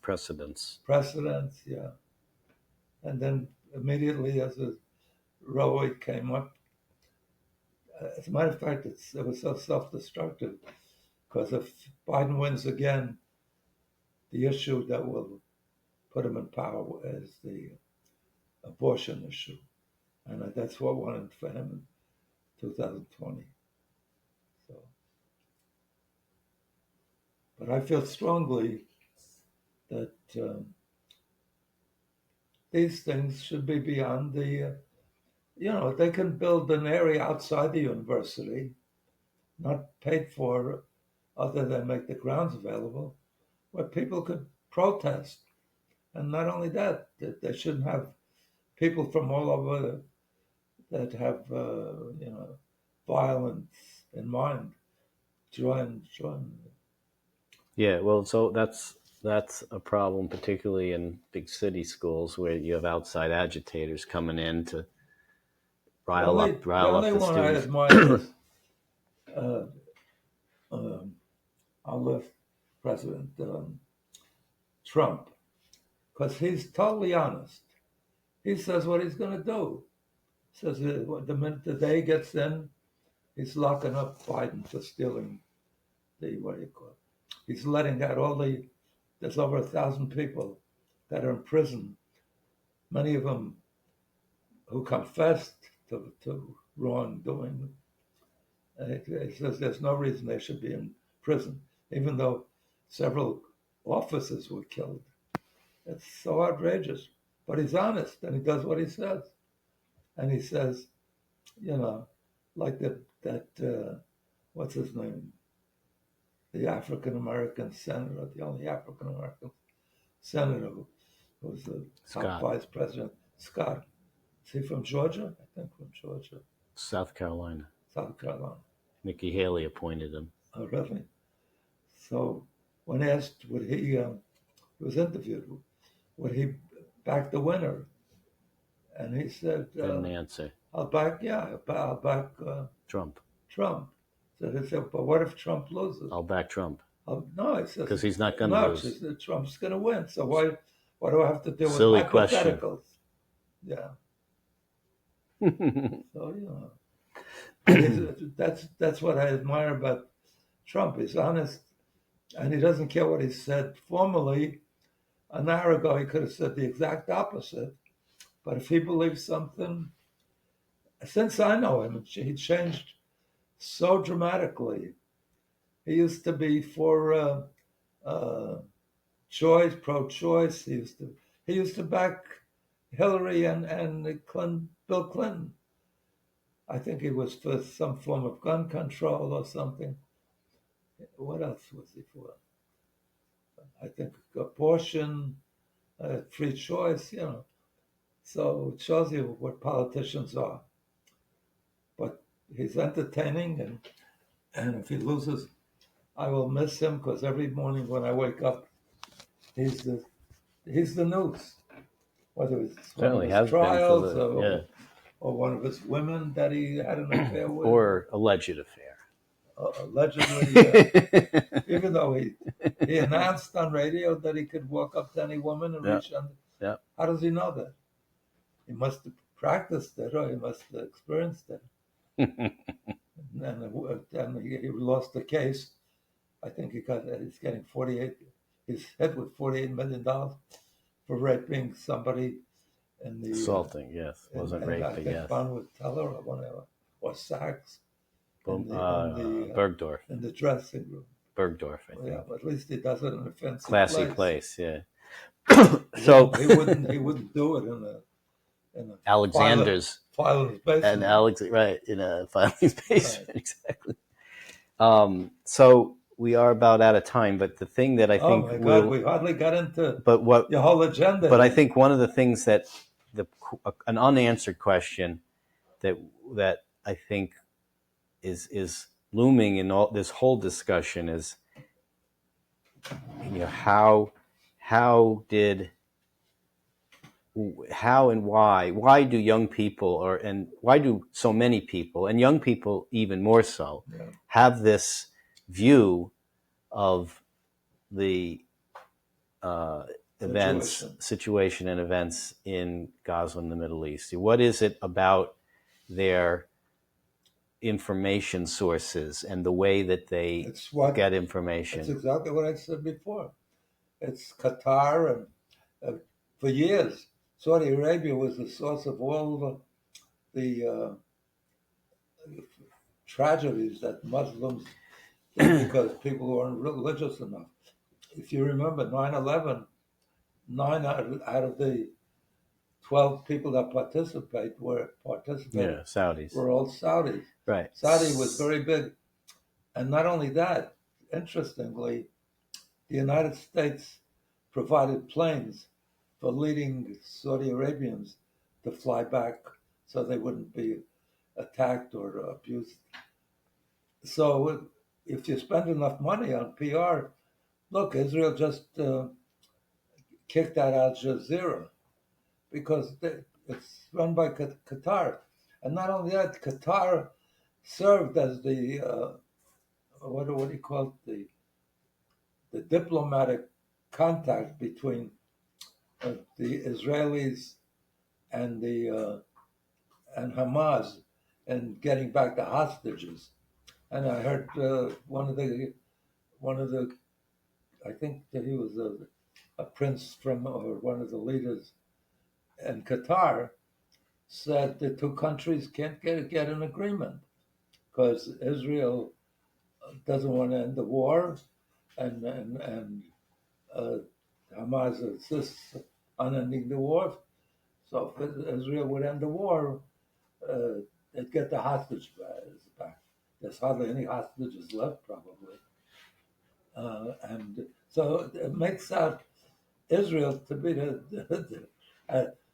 precedents. Yeah. And then immediately as the Roe came up, as a matter of fact, it was so self-destructive, because if Biden wins again, the issue that will put him in power is the abortion issue. And that's what wanted for him in 2020. So, but I feel strongly that these things should be beyond the, they can build an area outside the university, not paid for other than make the grounds available, where people could protest. And not only that, they shouldn't have people from all over that have, violence in mind join. Yeah, well, so that's a problem, particularly in big city schools where you have outside agitators coming in to rile up the students. The only one I admire is our left President Trump, because he's totally honest. He says what he's going to do. He says the minute the day gets in, he's locking up Biden for stealing he's letting out there's over 1,000 people that are in prison, many of them who confessed to wrongdoing. He says there's no reason they should be in prison, even though several officers were killed. It's so outrageous. But he's honest, and he does what he says. And he says, like what's his name? The African-American senator, the only African-American senator who was the top vice president, Scott. Is he from Georgia? I think from Georgia. South Carolina. Nikki Haley appointed him. Oh, really? So when asked he was interviewed, would he back the winner? And he said, didn't answer. I'll back Trump. So he said, but what if Trump loses? I'll back Trump. No, he says, because he's not going to lose. Says, Trump's going to win. So why do I have to deal Silly with hypotheticals? Question. Yeah. So that's what I admire about Trump. He's honest, and he doesn't care what he said formally. An hour ago, he could have said the exact opposite. But if he believes something, since I know him, he changed so dramatically. He used to be for choice, pro-choice. He used to back Hillary and Bill Clinton. I think he was for some form of gun control or something. What else was he for? I think abortion, free choice, So it shows you what politicians are. But he's entertaining, and if he loses, I will miss him, because every morning when I wake up, he's the news. whether it's one Certainly of has his been trials yeah, or one of his women that he had an affair with, or alleged affair. Allegedly. Even though he announced on radio that he could walk up to any woman and Yeah. reach under. Yeah. How does he know that? He must have practiced it, or he must have experienced it. And he lost the case. I think he's getting 48. He's hit with $48 million for raping somebody in the Assaulting, yes, wasn't and I raping, think yes. found with Teller or whatever, or Sachs Bergdorf. in the dressing room. Bergdorf, I think. Yeah, but at least he does it in a fancy Classy place, yeah. So he wouldn't do it in a Alexander's Filer's basement. and right, in a Filer's basement, right. Exactly. So we are about out of time, but the thing that I think we hardly got into your whole agenda. But I think one of the things that an unanswered question that I think is looming in all this whole discussion is, how and why do young people and why do so many people, and young people even more so, have this view of the situation and events in Gaza and the Middle East? What is it about their information sources and the way that they get information? It's exactly what I said before. It's Qatar, and for years, Saudi Arabia was the source of all the tragedies that Muslims did because people weren't religious enough. If you remember 9/11, 9 out of the 12 people that participated Saudis. were all Saudis. Right. Saudi was very big. And not only that, interestingly, the United States provided planes for leading Saudi Arabians to fly back so they wouldn't be attacked or abused. So if you spend enough money on PR, look, Israel just kicked out Al Jazeera because it's run by Qatar. And not only that, Qatar served as the, what do you call it, the diplomatic contact between the Israelis and and Hamas and getting back the hostages. And I heard one of the, I think that he was a prince from, or one of the leaders in Qatar, said the two countries can't get an agreement because Israel doesn't want to end the war, and Hamas insists on ending the war. So if Israel would end the war, they'd get the hostages back. There's hardly any hostages left, probably. And so it makes out Israel to be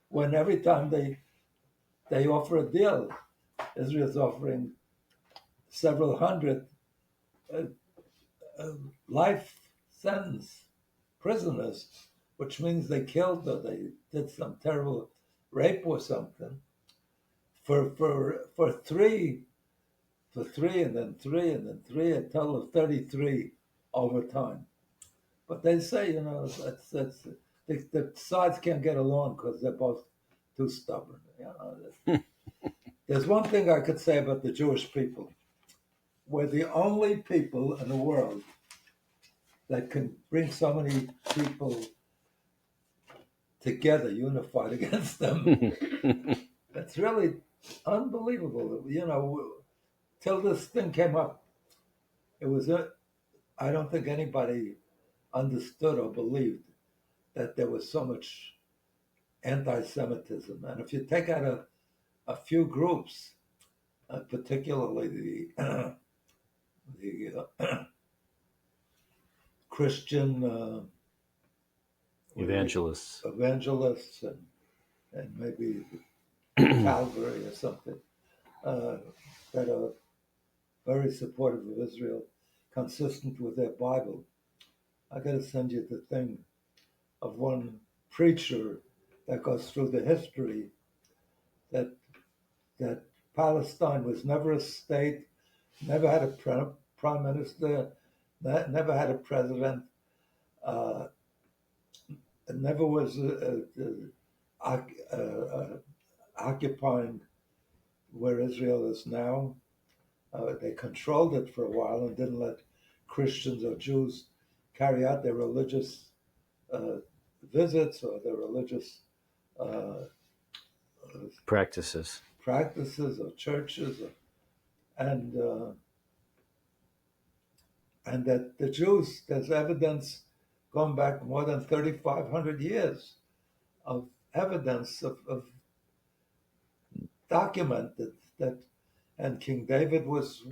when every time they offer a deal, Israel's offering several hundred life sentence prisoners, which means they killed or they did some terrible rape or something for three and then three and then three, a total of 33 over time. But they say, the sides can't get along because they're both too stubborn. There's one thing I could say about the Jewish people. We're the only people in the world that can bring so many people together, unified against them. It's really unbelievable. Till this thing came up, I don't think anybody understood or believed that there was so much anti-Semitism. And if you take out a few groups, particularly the Christian evangelists and maybe Calvary or something, that are very supportive of Israel, consistent with their Bible. I got to send you the thing of one preacher that goes through the history that Palestine was never a state, never had a prime minister, never had a president, uh, never was occupying where Israel is now. They controlled it for a while and didn't let Christians or Jews carry out their religious uh, visits or their religious uh, Practices. or churches, and that the Jews, there's evidence going back more than 3,500 years of evidence of documented that, and King David was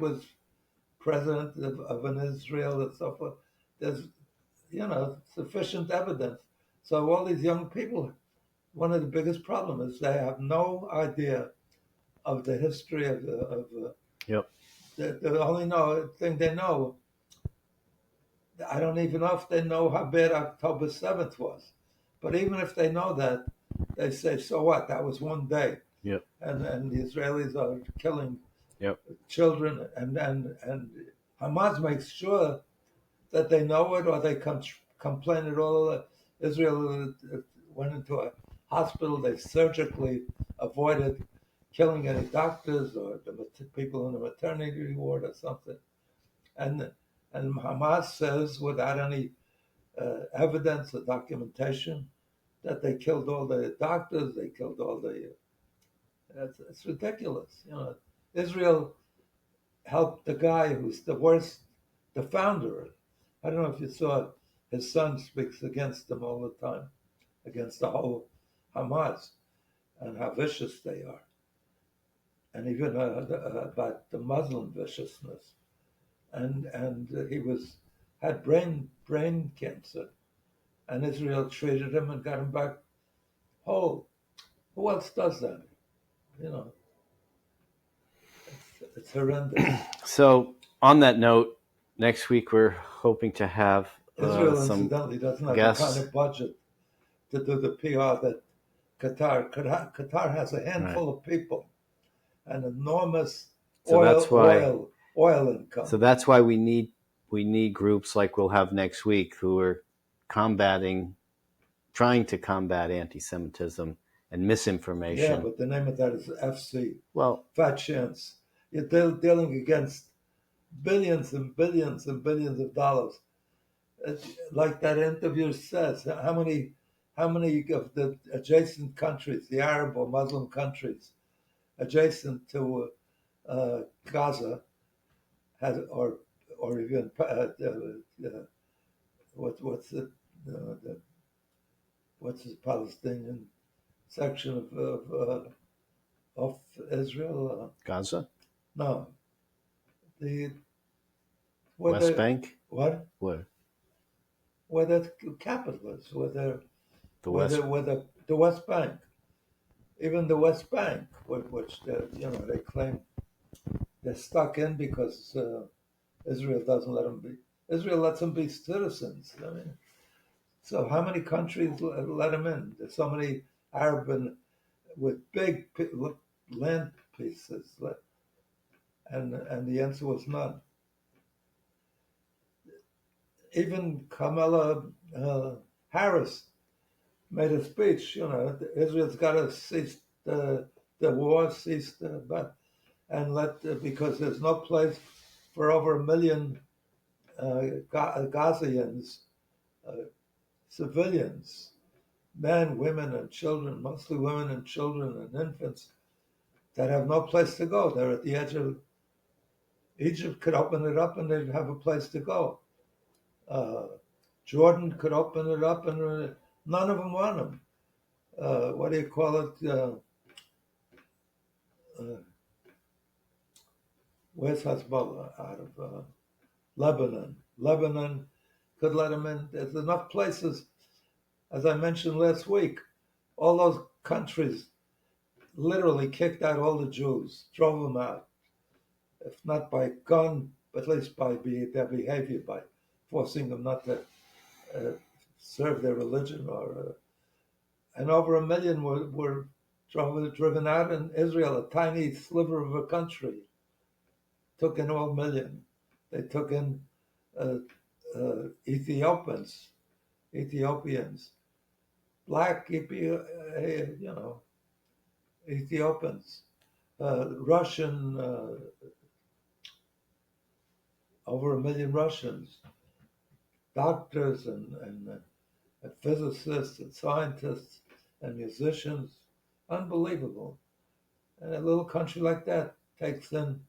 president of an Israel and so forth. There's sufficient evidence. So all these young people, one of the biggest problems is they have no idea of the history of Yep. the only thing they know. I don't even know if they know how bad October 7th was. But even if they know that, they say, so what? That was one day. Yep. And the Israelis are killing Yep. children. And Hamas makes sure that they know it, or they complain at all. Israel went into a hospital. They surgically avoided killing any doctors or the people in the maternity ward or something. And Hamas says, without any evidence or documentation, that they killed all the doctors. They killed all the. It's ridiculous. Israel helped the guy who's the worst, the founder. I don't know if you saw it. His son speaks against them all the time, against the whole Hamas and how vicious they are, and even about the Muslim viciousness. And he had brain cancer, and Israel treated him and got him back whole. Who else does that? It's horrendous. So, on that note, next week we're hoping to have Israel, some incidentally, doesn't have guests. the kind of budget to do the PR that Qatar has. A handful of people, an enormous oil income. So that's why we need groups like we'll have next week who are trying to combat anti-Semitism and misinformation. Yeah, but the name of that is FC. Well, fat chance. You're dealing against billions and billions and billions of dollars. Like that interview says, how many of the adjacent countries, the Arab or Muslim countries adjacent to Gaza, has or even what's the Palestinian section of Israel? Gaza, No, the West Bank. What? Where? Where the capital is, the West Bank, even the West Bank, which they claim they're stuck in because Israel doesn't let them be. Israel lets them be citizens. I mean, so how many countries let them in? There's so many Arab with big land pieces, and the answer was none. Even Kamala Harris made a speech. Israel's got to cease the war, because there's no place for over 1 million Gazians, civilians, men, women, and children, mostly women and children and infants, that have no place to go. They're at the edge of. Egypt could open it up and they'd have a place to go. Jordan could open it up and none of them want them. What do you call it? Where's Hezbollah? Out of Lebanon. Lebanon could let them in. There's enough places. As I mentioned last week, all those countries literally kicked out all the Jews, drove them out. If not by gun, but at least by their behavior, by forcing them not to serve their religion or and over 1 million were driven out in Israel, a tiny sliver of a country. Took in all million. They took in Ethiopians, black, Ethiopians, Russian, over 1 million Russians, doctors and physicists and scientists and musicians. Unbelievable. And a little country like that takes in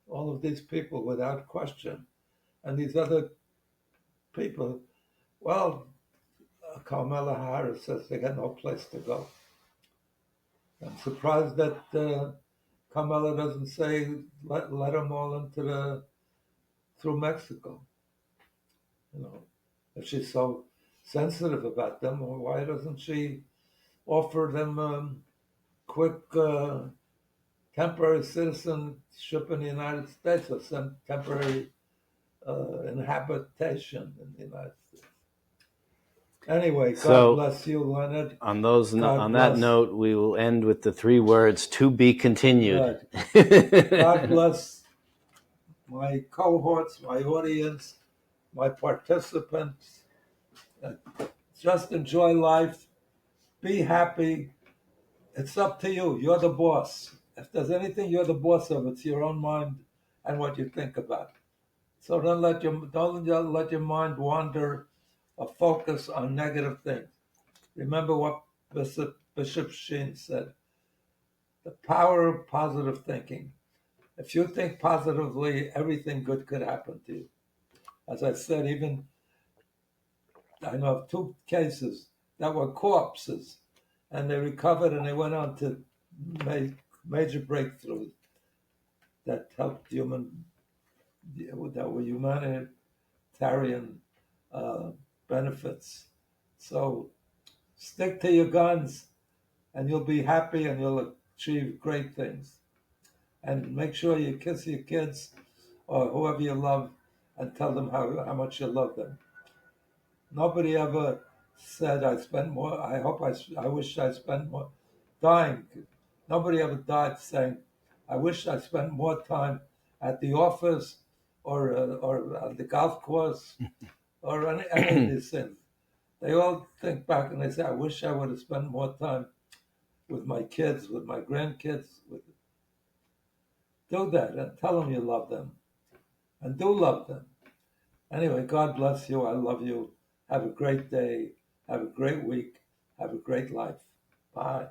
all of these people without question. And these other people, well, Kamala Harris says they got no place to go. I'm surprised that Kamala doesn't say let them all into through Mexico. If she's so sensitive about them, why doesn't she offer them quick temporary citizenship in the United States or some temporary inhabitation in the United States? Anyway, God bless you, Leonard. On that note, we will end with the 3 words, to be continued. Right. God bless my cohorts, my audience, my participants. Just enjoy life. Be happy. It's up to you. You're the boss. If there's anything you're the boss of, it's your own mind and what you think about. So don't let your mind wander or focus on negative things. Remember what Bishop Sheen said. The power of positive thinking. If you think positively, everything good could happen to you. As I said, I know of 2 cases that were corpses, and they recovered and they went on to make major breakthroughs that helped that were humanitarian benefits. So stick to your guns and you'll be happy and you'll achieve great things. And make sure you kiss your kids or whoever you love and tell them how much you love them. Nobody ever said I wish I spent more dying. Nobody ever died saying, I wish I spent more time at the office or at the golf course or any of these things. They all think back and they say, I wish I would have spent more time with my kids, with my grandkids. Do that and tell them you love them. And do love them. Anyway, God bless you. I love you. Have a great day. Have a great week. Have a great life. Bye.